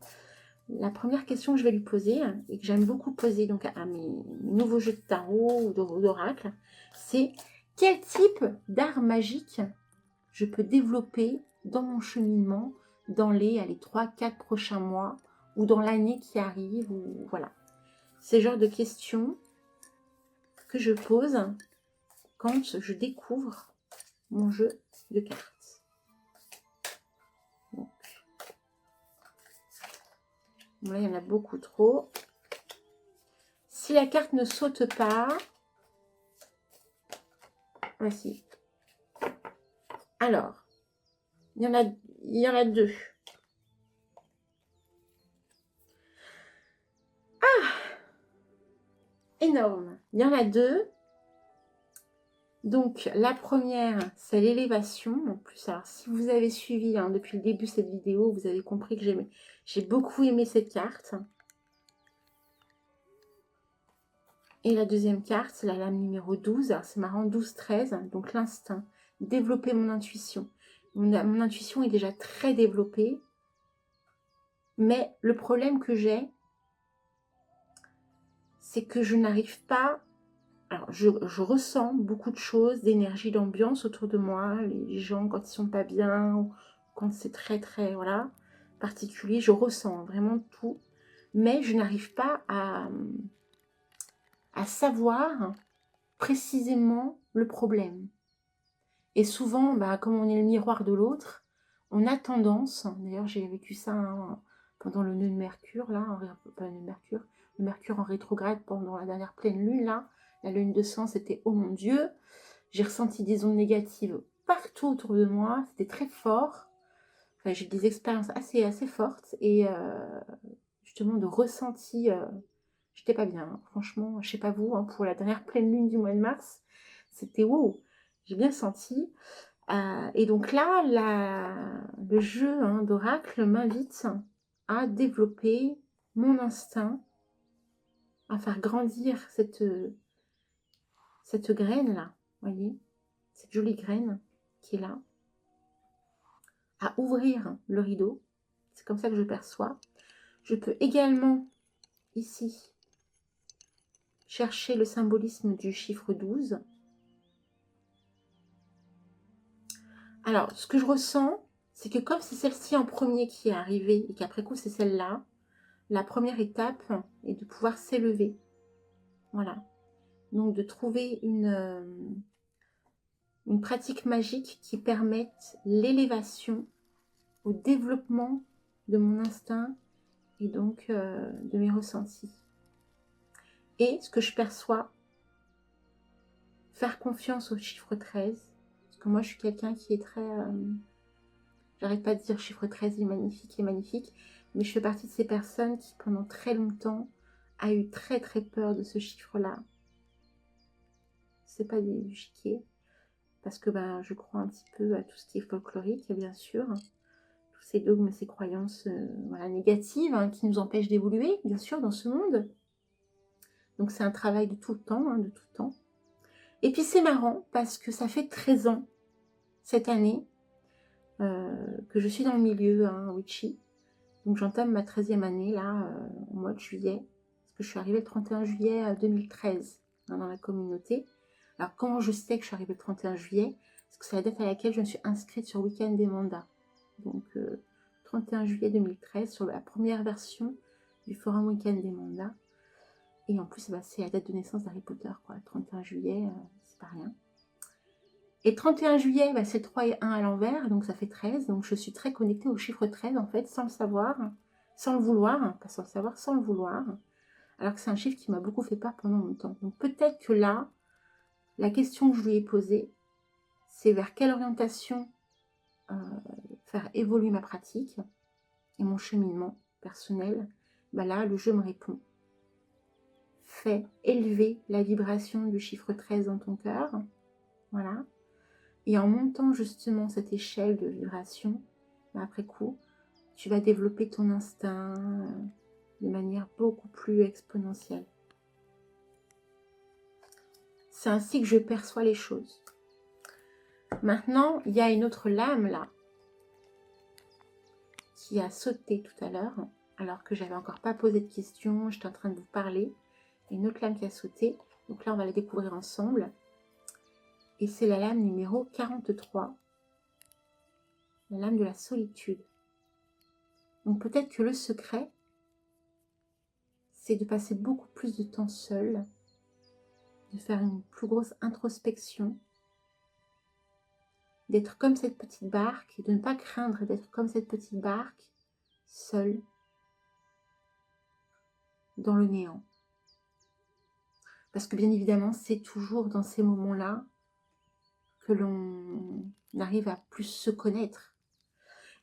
La première question que je vais lui poser, et que j'aime beaucoup poser donc à mes nouveaux jeux de tarot ou d'oracle, c'est quel type d'art magique je peux développer dans mon cheminement dans les 3-4 prochains mois ou dans l'année qui arrive. Ou voilà. C'est le genre de questions que je pose quand je découvre mon jeu de cartes. Bon, là, il y en a beaucoup trop. Si la carte ne saute pas, voici. Alors, il y en a deux. Énorme. Il y en a deux. Donc, la première, c'est l'élévation. En plus, alors, si vous avez suivi depuis le début de cette vidéo, vous avez compris que j'ai beaucoup aimé cette carte. Et la deuxième carte, c'est la lame numéro 12. Alors, c'est marrant, 12-13. Donc, l'instinct. Développer mon intuition. Mon intuition est déjà très développée. Mais le problème que j'ai, c'est que je n'arrive pas... Alors, je ressens beaucoup de choses, d'énergie, d'ambiance autour de moi. Les gens, quand ils sont pas bien, ou quand c'est très, très, voilà, particulier, je ressens vraiment tout. Mais je n'arrive pas à savoir précisément le problème. Et souvent, comme on est le miroir de l'autre, on a tendance, d'ailleurs j'ai vécu ça pendant le nœud de Mercure, là, pas le nœud de Mercure, le Mercure en rétrograde pendant la dernière pleine lune, là, la lune de sang, c'était « Oh mon Dieu !» J'ai ressenti des ondes négatives partout autour de moi, c'était très fort. Enfin, j'ai des expériences assez fortes et justement de ressenti, j'étais pas bien. Franchement, je sais pas vous, pour la dernière pleine lune du mois de mars, c'était wow, j'ai bien senti. Et donc là, le jeu d'oracle m'invite à développer mon instinct, à faire grandir cette graine-là, voyez, cette jolie graine qui est là, à ouvrir le rideau. C'est comme ça que je perçois. Je peux également, ici, chercher le symbolisme du chiffre 12. Alors, ce que je ressens, c'est que comme c'est celle-ci en premier qui est arrivée et qu'après coup c'est celle-là, la première étape est de pouvoir s'élever. Voilà. Donc de trouver une pratique magique qui permette l'élévation au développement de mon instinct et donc de mes ressentis. Et ce que je perçois, faire confiance au chiffre 13, parce que moi je suis quelqu'un qui est très... j'arrête pas de dire chiffre 13 est magnifique, mais je fais partie de ces personnes qui pendant très longtemps a eu très peur de ce chiffre-là. C'est pas du chiquier, parce que ben, je crois un petit peu à tout ce qui est folklorique, bien sûr, tous ces dogmes, ces croyances voilà, négatives hein, qui nous empêchent d'évoluer, bien sûr, dans ce monde. Donc c'est un travail de tout le temps, hein, de tout le temps. Et puis c'est marrant, parce que ça fait 13 ans, cette année, que je suis dans le milieu hein, witchy. Donc j'entame ma 13e année, là, au mois de juillet, parce que je suis arrivée le 31 juillet 2013 hein, dans la communauté. Alors comment je sais que je suis arrivée le 31 juillet? Parce que c'est la date à laquelle je me suis inscrite sur Week-end des mandats. Donc 31 juillet 2013, sur la première version du forum Week-end des mandats. Et en plus, bah, c'est la date de naissance d'Harry Potter, quoi. 31 juillet, c'est pas rien. Et 31 juillet, bah, c'est 3 et 1 à l'envers, donc ça fait 13. Donc je suis très connectée au chiffre 13, en fait, sans le savoir, sans le vouloir, pas sans le savoir, sans le vouloir. Alors que c'est un chiffre qui m'a beaucoup fait peur pendant longtemps. Donc peut-être que là, la question que je lui ai posée, c'est vers quelle orientation faire évoluer ma pratique et mon cheminement personnel. Bah là, le jeu me répond. Fais élever la vibration du chiffre 13 dans ton cœur. Voilà. Et en montant justement cette échelle de vibration, bah après coup, tu vas développer ton instinct de manière beaucoup plus exponentielle. C'est ainsi que je perçois les choses. Maintenant, il y a une autre lame là, qui a sauté tout à l'heure, alors que j'avais encore pas posé de questions, j'étais en train de vous parler. Une autre lame qui a sauté, donc là on va la découvrir ensemble. Et c'est la lame numéro 43, la lame de la solitude. Donc peut-être que le secret, c'est de passer beaucoup plus de temps seul, de faire une plus grosse introspection, d'être comme cette petite barque, et de ne pas craindre d'être comme cette petite barque, seule, dans le néant. Parce que bien évidemment, c'est toujours dans ces moments-là que l'on arrive à plus se connaître.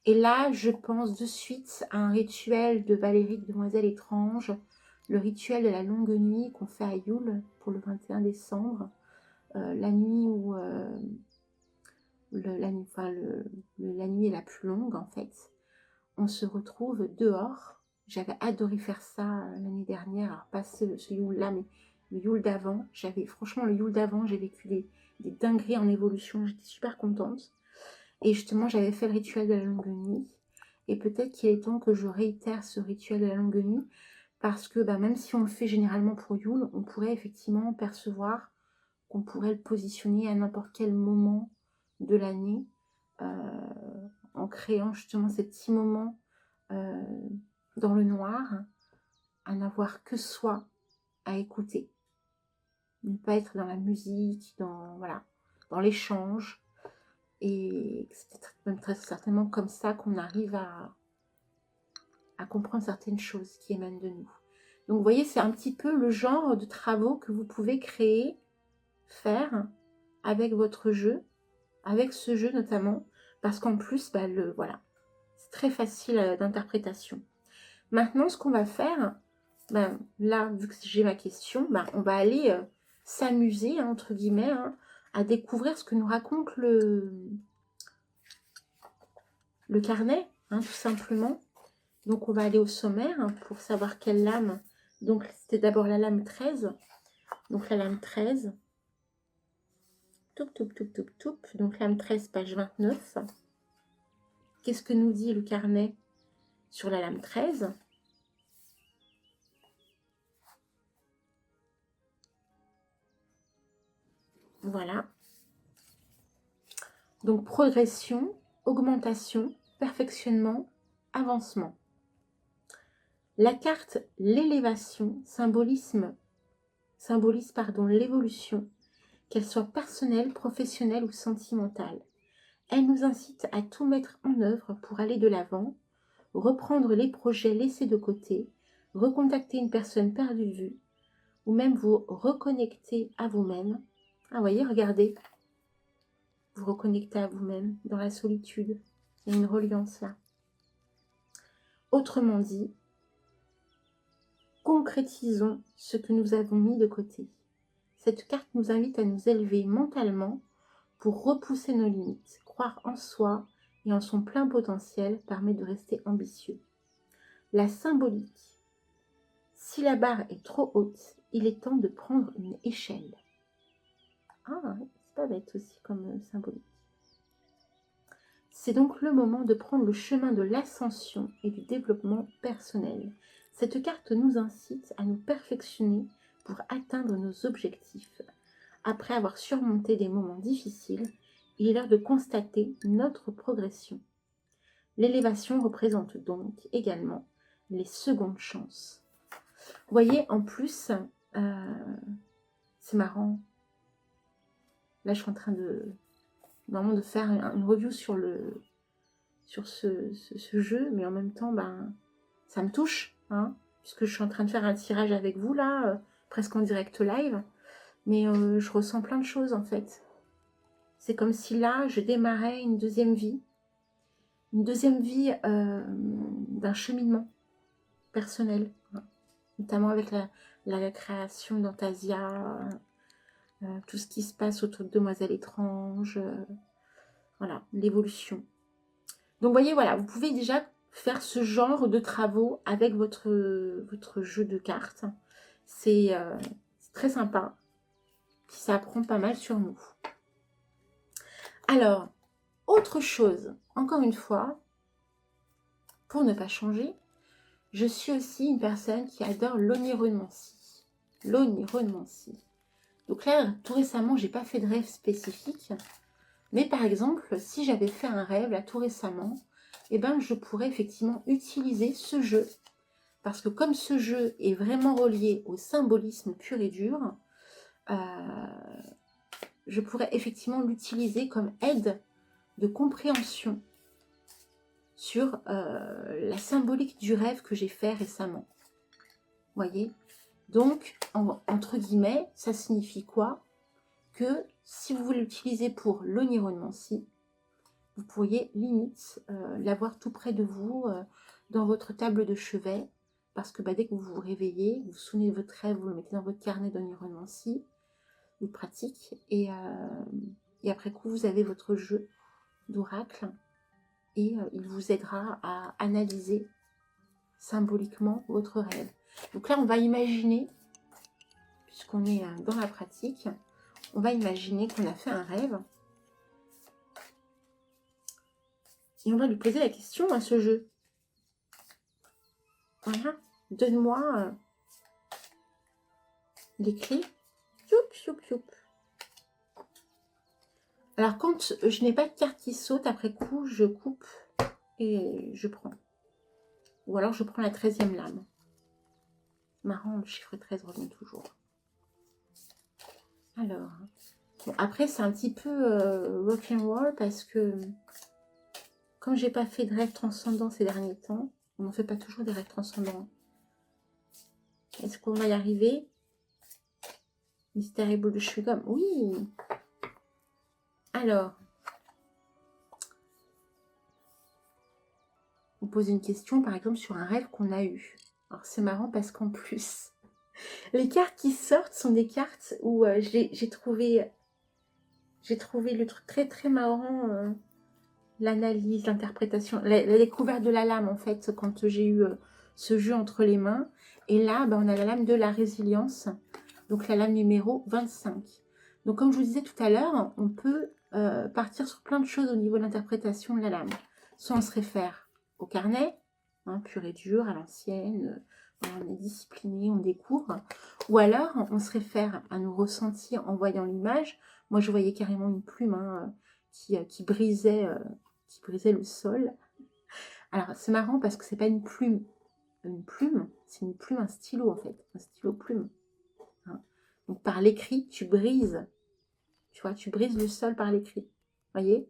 Et là, je pense de suite à un rituel de Valérie de Demoiselle Étrange, le rituel de la longue nuit qu'on fait à Yule pour le 21 décembre, la nuit où la nuit est la plus longue en fait. On se retrouve dehors. J'avais adoré faire ça l'année dernière, alors pas ce Yule-là, mais le Yule d'avant. Franchement, le Yule d'avant, j'ai vécu des dingueries en évolution, j'étais super contente. Et justement, j'avais fait le rituel de la longue nuit. Et peut-être qu'il est temps que je réitère ce rituel de la longue nuit, parce que même si on le fait généralement pour Yule, on pourrait effectivement percevoir qu'on pourrait le positionner à n'importe quel moment de l'année, en créant justement ces petits moments dans le noir, à n'avoir que soi à écouter. Ne pas être dans la musique, dans l'échange. Et c'est même très certainement comme ça qu'on arrive à comprendre certaines choses qui émanent de nous. Donc vous voyez, c'est un petit peu le genre de travaux que vous pouvez créer, faire avec votre jeu, avec ce jeu notamment, parce qu'en plus, voilà, c'est très facile d'interprétation. Maintenant, ce qu'on va faire, là, vu que j'ai ma question, on va aller s'amuser, hein, entre guillemets, hein, à découvrir ce que nous raconte le carnet, hein, tout simplement. Donc, on va aller au sommaire hein, pour savoir quelle lame. Donc, c'était d'abord la lame 13. Donc, la lame 13. Toup, toup, toup, toup, toup. Donc, lame 13, page 29. Qu'est-ce que nous dit le carnet sur la lame 13 ? Voilà. Donc, progression, augmentation, perfectionnement, avancement. La carte l'élévation symbolise l'évolution, qu'elle soit personnelle, professionnelle ou sentimentale. Elle nous incite à tout mettre en œuvre pour aller de l'avant, reprendre les projets laissés de côté, recontacter une personne perdue de vue, ou même vous reconnecter à vous-même. Ah, voyez, regardez, vous reconnectez à vous-même dans la solitude. Il y a une reliance là. Autrement dit, concrétisons ce que nous avons mis de côté. Cette carte nous invite à nous élever mentalement pour repousser nos limites. Croire en soi et en son plein potentiel permet de rester ambitieux. La symbolique. Si la barre est trop haute, il est temps de prendre une échelle. Ah, c'est pas bête aussi comme symbolique. C'est donc le moment de prendre le chemin de l'ascension et du développement personnel. Cette carte nous incite à nous perfectionner pour atteindre nos objectifs. Après avoir surmonté des moments difficiles, il est l'heure de constater notre progression. L'élévation représente donc également les secondes chances. Vous voyez, en plus, c'est marrant. Là, je suis en train de faire une review sur ce jeu, mais en même temps, ça me touche, hein, puisque je suis en train de faire un tirage avec vous, là, presque en direct live, mais je ressens plein de choses, en fait. C'est comme si là, je démarrais une deuxième vie d'un cheminement personnel, hein, notamment avec la création d'Antasia, tout ce qui se passe autour de Demoiselle Étrange, voilà, l'évolution. Donc, vous voyez, voilà, vous pouvez déjà faire ce genre de travaux avec votre jeu de cartes. C'est très sympa. Puis ça apprend pas mal sur nous. Alors, autre chose, encore une fois, pour ne pas changer, je suis aussi une personne qui adore l'oniromancie. L'oniromancie. Donc là, tout récemment, j'ai pas fait de rêve spécifique. Mais par exemple, si j'avais fait un rêve là tout récemment, eh ben, je pourrais effectivement utiliser ce jeu. Parce que comme ce jeu est vraiment relié au symbolisme pur et dur, je pourrais effectivement l'utiliser comme aide de compréhension sur la symbolique du rêve que j'ai fait récemment. Voyez? Donc, entre guillemets, ça signifie quoi? Que si vous voulez l'utiliser pour l'oniromancie, vous pourriez limite l'avoir tout près de vous, dans votre table de chevet, parce que dès que vous vous réveillez, vous vous souvenez de votre rêve, vous le mettez dans votre carnet d'oniromancie, vous pratiquez, et après coup, vous avez votre jeu d'oracle, et il vous aidera à analyser symboliquement votre rêve. Donc là, on va imaginer, puisqu'on est dans la pratique, on va imaginer qu'on a fait un rêve, et on va lui poser la question à ce jeu. Voilà, donne-moi les clés. Youp, youp, youp. Alors, quand je n'ai pas de carte qui saute, après coup, je coupe et je prends. Ou alors, je prends la 13e lame. Marrant, le chiffre 13 revient toujours. Alors, bon, après, c'est un petit peu rock'n'roll parce que comme j'ai pas fait de rêve transcendant ces derniers temps, on n'en fait pas toujours des rêves transcendants. Est-ce qu'on va y arriver? Mystère de Chewing-Gum, oui. Alors, on pose une question, par exemple, sur un rêve qu'on a eu. Alors, c'est marrant parce qu'en plus, les cartes qui sortent sont des cartes où j'ai trouvé le truc très, très marrant, l'analyse, l'interprétation, la découverte de la lame, en fait, quand j'ai eu ce jeu entre les mains. Et là, on a la lame de la résilience, donc la lame numéro 25. Donc, comme je vous disais tout à l'heure, on peut partir sur plein de choses au niveau de l'interprétation de la lame. Soit on se réfère au carnet, hein, pur et dur, à l'ancienne, on est discipliné, on découvre. Ou alors, on se réfère à nos ressentis en voyant l'image. Moi, je voyais carrément une plume qui brisait le sol. Alors, c'est marrant parce que c'est pas une plume. Une plume, c'est une plume, un stylo en fait. Un stylo plume. Hein. Donc, par l'écrit, tu brises. Tu vois, tu brises le sol par l'écrit. Voyez?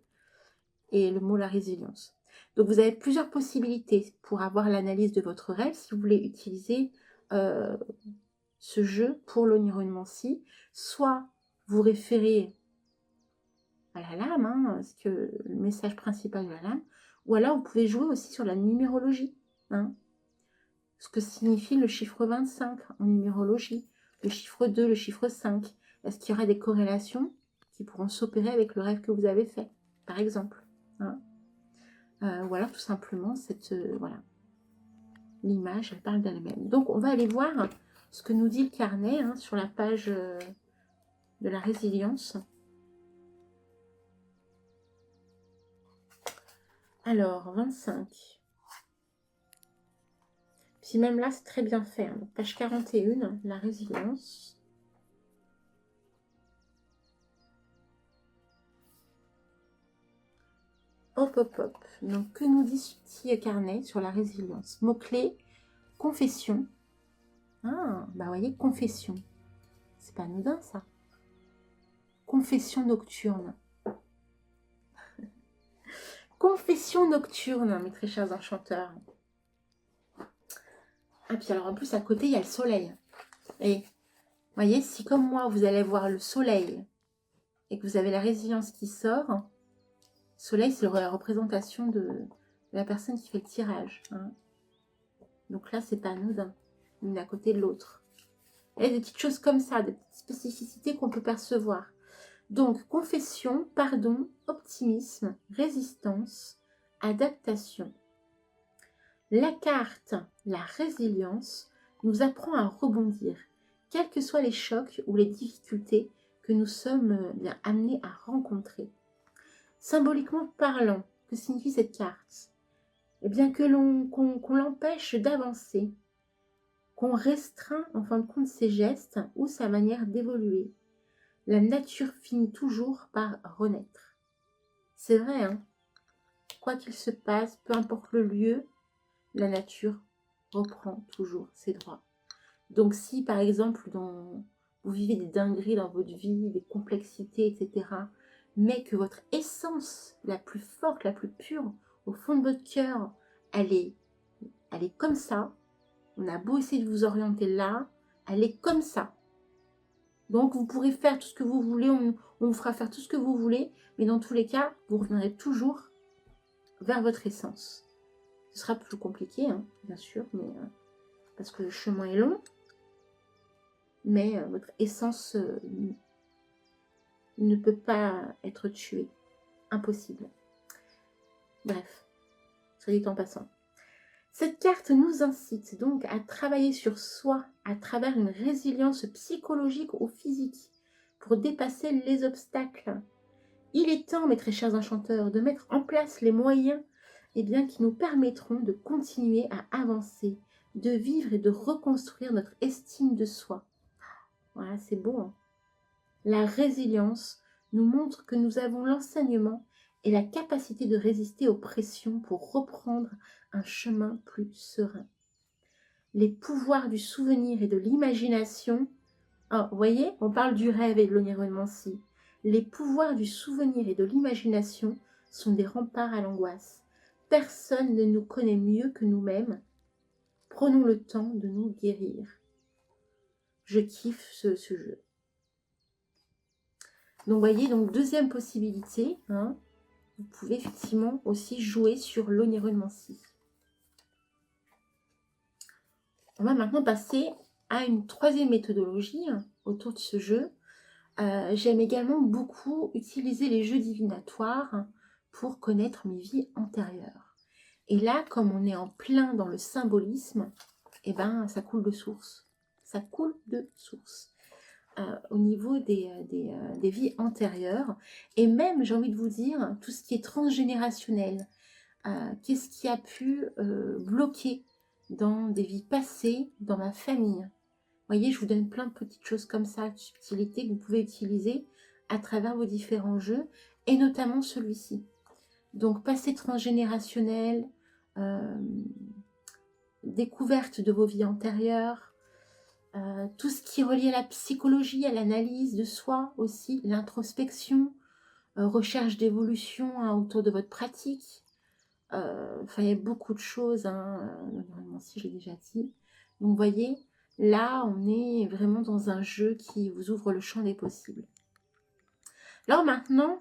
Et le mot, la résilience. Donc, vous avez plusieurs possibilités pour avoir l'analyse de votre rêve si vous voulez utiliser ce jeu pour l'oniromancie. Soit vous référez à la lame, hein, le message principal de la lame, ou alors vous pouvez jouer aussi sur la numérologie. Hein, ce que signifie le chiffre 25 en numérologie, le chiffre 2, le chiffre 5. Est-ce qu'il y aura des corrélations qui pourront s'opérer avec le rêve que vous avez fait, par exemple. Hein, ou alors tout simplement, voilà, l'image, elle parle d'elle-même. Donc on va aller voir ce que nous dit le carnet hein, sur la page de la résilience. Alors, 25. Puis même là, c'est très bien fait. Hein. Donc, page 41, la résilience. Hop, hop, hop. Donc, que nous dit ce petit carnet sur la résilience? Mot-clé, confession. Ah, bah vous voyez, confession. C'est pas anodin, ça. Confession nocturne. Confession nocturne, mes très chers enchanteurs. Ah, puis alors, en plus, à côté, il y a le soleil. Et, vous voyez, si comme moi, vous allez voir le soleil et que vous avez la résilience qui sort, soleil, c'est la représentation de la personne qui fait le tirage. Hein. Donc là, c'est pas anodin, l'une à côté de l'autre. Il y a des petites choses comme ça, des petites spécificités qu'on peut percevoir. Donc, confession, pardon, optimisme, résistance, adaptation. La carte, la résilience, nous apprend à rebondir, quels que soient les chocs ou les difficultés que nous sommes bien amenés à rencontrer. Symboliquement parlant, que signifie cette carte? Eh bien qu'on l'empêche d'avancer, qu'on restreint en fin de compte ses gestes ou sa manière d'évoluer. La nature finit toujours par renaître. C'est vrai, hein? Quoi qu'il se passe, peu importe le lieu, la nature reprend toujours ses droits. Donc si par exemple vous vivez des dingueries dans votre vie, des complexités, etc., mais que votre essence la plus forte, la plus pure, au fond de votre cœur, elle est comme ça, on a beau essayer de vous orienter là, elle est comme ça. Donc vous pourrez faire tout ce que vous voulez, on vous fera faire tout ce que vous voulez, mais dans tous les cas, vous reviendrez toujours vers votre essence. Ce sera plus compliqué, hein, bien sûr, mais, parce que le chemin est long, mais votre essence ne peut pas être tuée. Impossible. Bref, soit dit en passant. Cette carte nous incite donc à travailler sur soi à travers une résilience psychologique ou physique pour dépasser les obstacles. Il est temps, mes très chers enchanteurs, de mettre en place les moyens qui nous permettront de continuer à avancer, de vivre et de reconstruire notre estime de soi. Voilà, c'est beau. Hein? La résilience nous montre que nous avons l'enseignement et la capacité de résister aux pressions pour reprendre un chemin plus serein. Les pouvoirs du souvenir et de l'imagination. Oh, vous voyez, on parle du rêve et de l'oniromancie. Les pouvoirs du souvenir et de l'imagination sont des remparts à l'angoisse. Personne ne nous connaît mieux que nous-mêmes. Prenons le temps de nous guérir. Je kiffe ce jeu. Donc, vous voyez, deuxième possibilité, hein, vous pouvez effectivement aussi jouer sur l'oniromancie. On va maintenant passer à une troisième méthodologie autour de ce jeu. J'aime également beaucoup utiliser les jeux divinatoires pour connaître mes vies antérieures. Et là, comme on est en plein dans le symbolisme, eh ben, ça coule de source. Ça coule de source. Au niveau des vies antérieures. Et même, j'ai envie de vous dire, tout ce qui est transgénérationnel. Qu'est-ce qui a pu bloquer dans des vies passées, dans ma famille. Vous voyez, je vous donne plein de petites choses comme ça, de subtilités que vous pouvez utiliser à travers vos différents jeux, et notamment celui-ci. Donc, passé transgénérationnel, découverte de vos vies antérieures, tout ce qui est relié à la psychologie, à l'analyse de soi aussi, l'introspection, recherche d'évolution hein, autour de votre pratique. Enfin, il y a beaucoup de choses, hein, normalement si je l'ai déjà dit. Donc vous voyez, là on est vraiment dans un jeu qui vous ouvre le champ des possibles. Alors maintenant,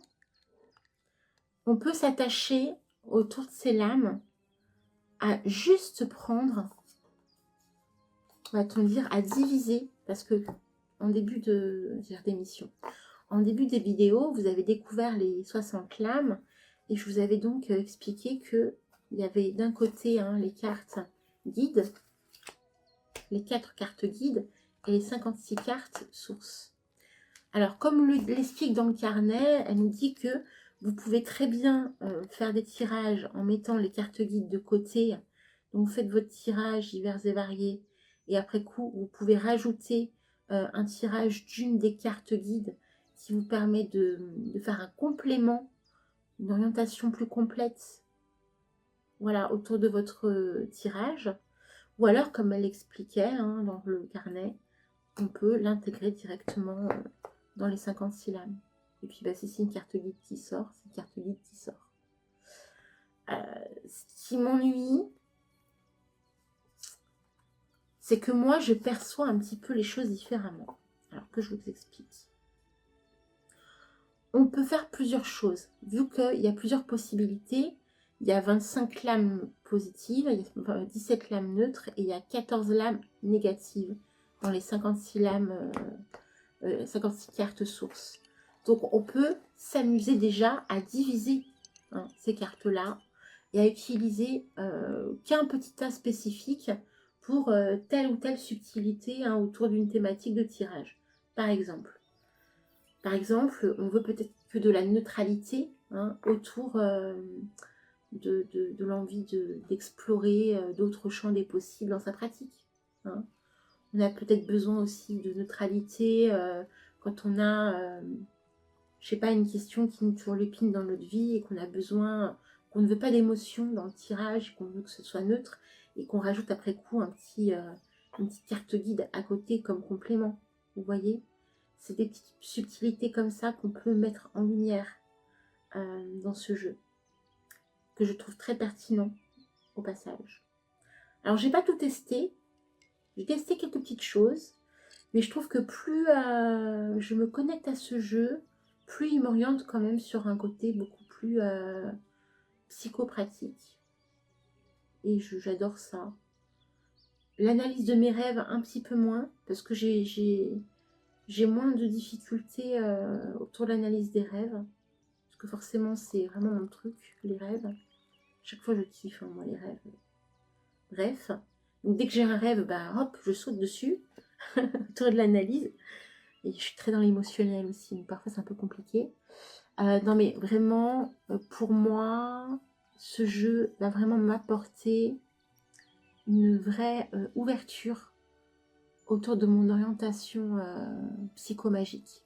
on peut s'attacher autour de ces lames à juste prendre, va-t-on dire, à diviser, parce que en début d'émission, en début des vidéos, vous avez découvert les 60 lames, et je vous avais donc expliqué que il y avait d'un côté hein, les cartes guides, les 4 cartes guides, et les 56 cartes sources. Alors, comme l'explique dans le carnet, elle nous dit que vous pouvez très bien faire des tirages en mettant les cartes guides de côté. Donc, vous faites votre tirage divers et variés. Et après coup, vous pouvez rajouter un tirage d'une des cartes guides qui vous permet de faire un complément, une orientation plus complète voilà, autour de votre tirage. Ou alors, comme elle l'expliquait hein, dans le carnet, on peut l'intégrer directement dans les 56 lames. Et puis, bah, si c'est une carte guide qui sort, c'est une carte guide qui sort. Ce qui m'ennuie, c'est que moi, je perçois un petit peu les choses différemment. Alors que je vous explique. On peut faire plusieurs choses. Vu qu'il y a plusieurs possibilités, il y a 25 lames positives, il y a 17 lames neutres et il y a 14 lames négatives dans les 56 lames, 56 cartes sources. Donc, on peut s'amuser déjà à diviser hein, ces cartes-là et à utiliser qu'un petit tas spécifique pour telle ou telle subtilité hein, autour d'une thématique de tirage. Par exemple, on veut peut-être que de la neutralité hein, autour de l'envie d'explorer d'autres champs des possibles dans sa pratique. Hein. On a peut-être besoin aussi de neutralité quand on a, je sais pas, une question qui nous turlupine dans notre vie et qu'on a besoin, qu'on ne veut pas d'émotion dans le tirage, qu'on veut que ce soit neutre et qu'on rajoute après coup une petite carte guide à côté comme complément. Vous voyez, c'est des petites subtilités comme ça qu'on peut mettre en lumière dans ce jeu, que je trouve très pertinent au passage. Alors, j'ai pas tout testé. J'ai testé quelques petites choses, mais je trouve que plus je me connecte à ce jeu, plus il m'oriente quand même sur un côté beaucoup plus psychopratique. Et j'adore ça. L'analyse de mes rêves, un petit peu moins, parce que j'ai moins de difficultés autour de l'analyse des rêves. Parce que forcément, c'est vraiment mon truc, les rêves. Chaque fois, je kiffe, hein, moi, les rêves. Bref. Donc, dès que j'ai un rêve, bah, hop, je saute dessus, autour de l'analyse. Et je suis très dans l'émotionnel aussi, donc parfois c'est un peu compliqué. Non, mais vraiment, pour moi, ce jeu va vraiment m'apporter une vraie ouverture autour de mon orientation psychomagique.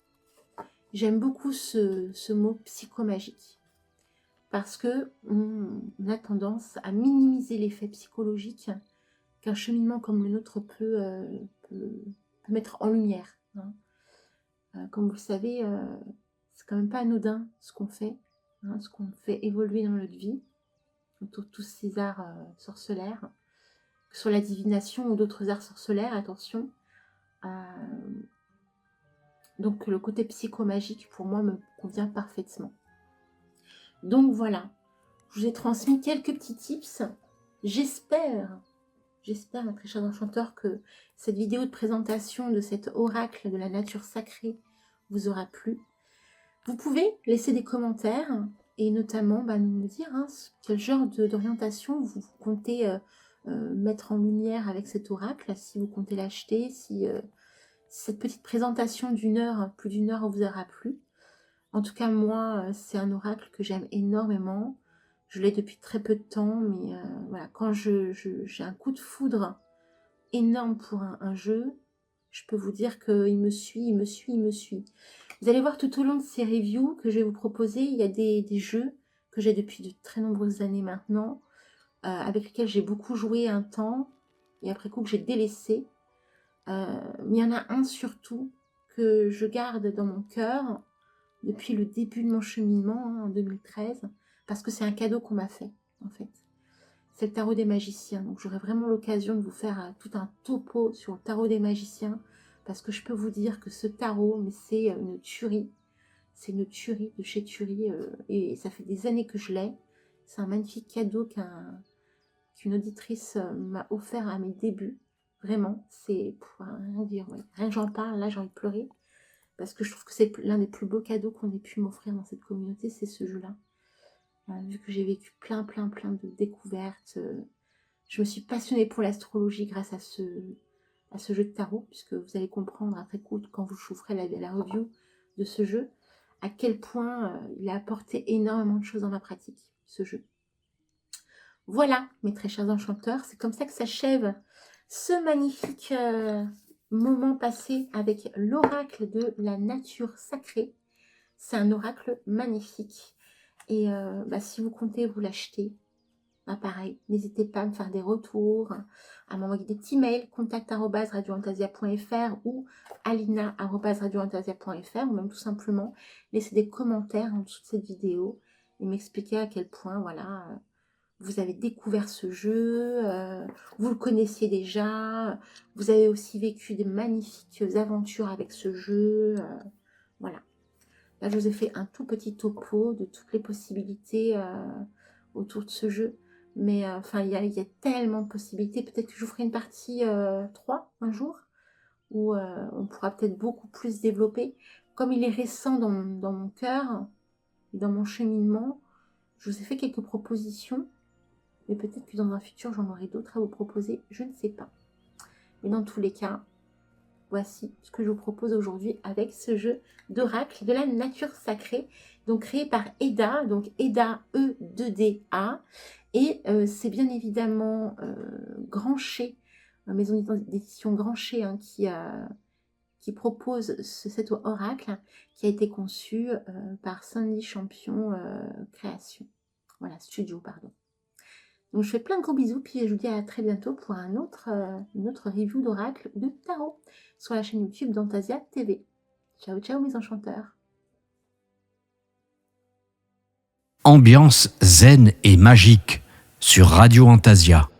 J'aime beaucoup ce mot psychomagique parce que on a tendance à minimiser l'effet psychologique qu'un cheminement comme le nôtre peut mettre en lumière. Hein. Comme vous le savez, c'est quand même pas anodin ce qu'on fait, hein, ce qu'on fait évoluer dans notre vie, autour de tous ces arts sorcellaires, que ce soit la divination ou d'autres arts sorcellaires, attention. Donc le côté psychomagique pour moi me convient parfaitement. Donc voilà, je vous ai transmis quelques petits tips. J'espère, mes très chers enchanteurs, que cette vidéo de présentation de cet oracle de la nature sacrée vous aura plu. Vous pouvez laisser des commentaires et notamment nous dire hein, quel genre d'orientation vous comptez mettre en lumière avec cet oracle, si vous comptez l'acheter, si cette petite présentation d'une heure, plus d'une heure vous aura plu. En tout cas, moi, c'est un oracle que j'aime énormément. Je l'ai depuis très peu de temps, mais voilà, quand j'ai un coup de foudre énorme pour un jeu, je peux vous dire qu'il me suit. Vous allez voir tout au long de ces reviews que je vais vous proposer, il y a des jeux que j'ai depuis de très nombreuses années maintenant, avec lequel j'ai beaucoup joué un temps, et après coup que j'ai délaissé. Mais il y en a un surtout que je garde dans mon cœur depuis le début de mon cheminement, en 2013, parce que c'est un cadeau qu'on m'a fait, en fait. C'est le tarot des magiciens. Donc j'aurai vraiment l'occasion de vous faire tout un topo sur le tarot des magiciens, parce que je peux vous dire que ce tarot, mais c'est une tuerie. C'est une tuerie de chez Tuerie, et ça fait des années que je l'ai. C'est un magnifique cadeau qu'une auditrice m'a offert à mes débuts. Vraiment, c'est rien dire. Ouais. Rien que j'en parle, là j'ai envie de pleurer. Parce que je trouve que c'est l'un des plus beaux cadeaux qu'on ait pu m'offrir dans cette communauté, c'est ce jeu-là. Vu que j'ai vécu plein de découvertes, je me suis passionnée pour l'astrologie grâce à ce jeu de tarot, puisque vous allez comprendre après coup, quand je vous ferai la review de ce jeu, à quel point il a apporté énormément de choses dans ma pratique, ce jeu. Voilà, mes très chers enchanteurs, c'est comme ça que s'achève ce magnifique moment passé avec l'oracle de la nature sacrée. C'est un oracle magnifique. Et si vous comptez vous l'acheter, pareil, n'hésitez pas à me faire des retours, à m'envoyer des petits mails, contact@radioantasia.fr ou alina@radioantasia.fr, ou même tout simplement laisser des commentaires en dessous de cette vidéo et m'expliquer à quel point, voilà, vous avez découvert ce jeu, vous le connaissiez déjà, vous avez aussi vécu des magnifiques aventures avec ce jeu, voilà. Là, je vous ai fait un tout petit topo de toutes les possibilités autour de ce jeu. Mais il y a tellement de possibilités. Peut-être que je vous ferai une partie 3 un jour, où on pourra peut-être beaucoup plus développer. Comme il est récent dans mon cœur et dans mon cheminement, je vous ai fait quelques propositions. Mais peut-être que dans un futur, j'en aurai d'autres à vous proposer. Je ne sais pas. Mais dans tous les cas, voici ce que je vous propose aujourd'hui avec ce jeu d'oracle de la nature sacrée, donc créé par Eda, donc Eda E2DA, et c'est bien évidemment Grancher, maison d'édition Grancher, hein, qui propose cet oracle, qui a été conçu par Sandy Champion Création, voilà, Studio, pardon. Donc je fais plein de gros bisous, puis je vous dis à très bientôt pour une autre review d'oracle de tarot sur la chaîne YouTube d'Antasia TV. Ciao ciao mes enchanteurs. Ambiance zen et magique sur Radio Antasia.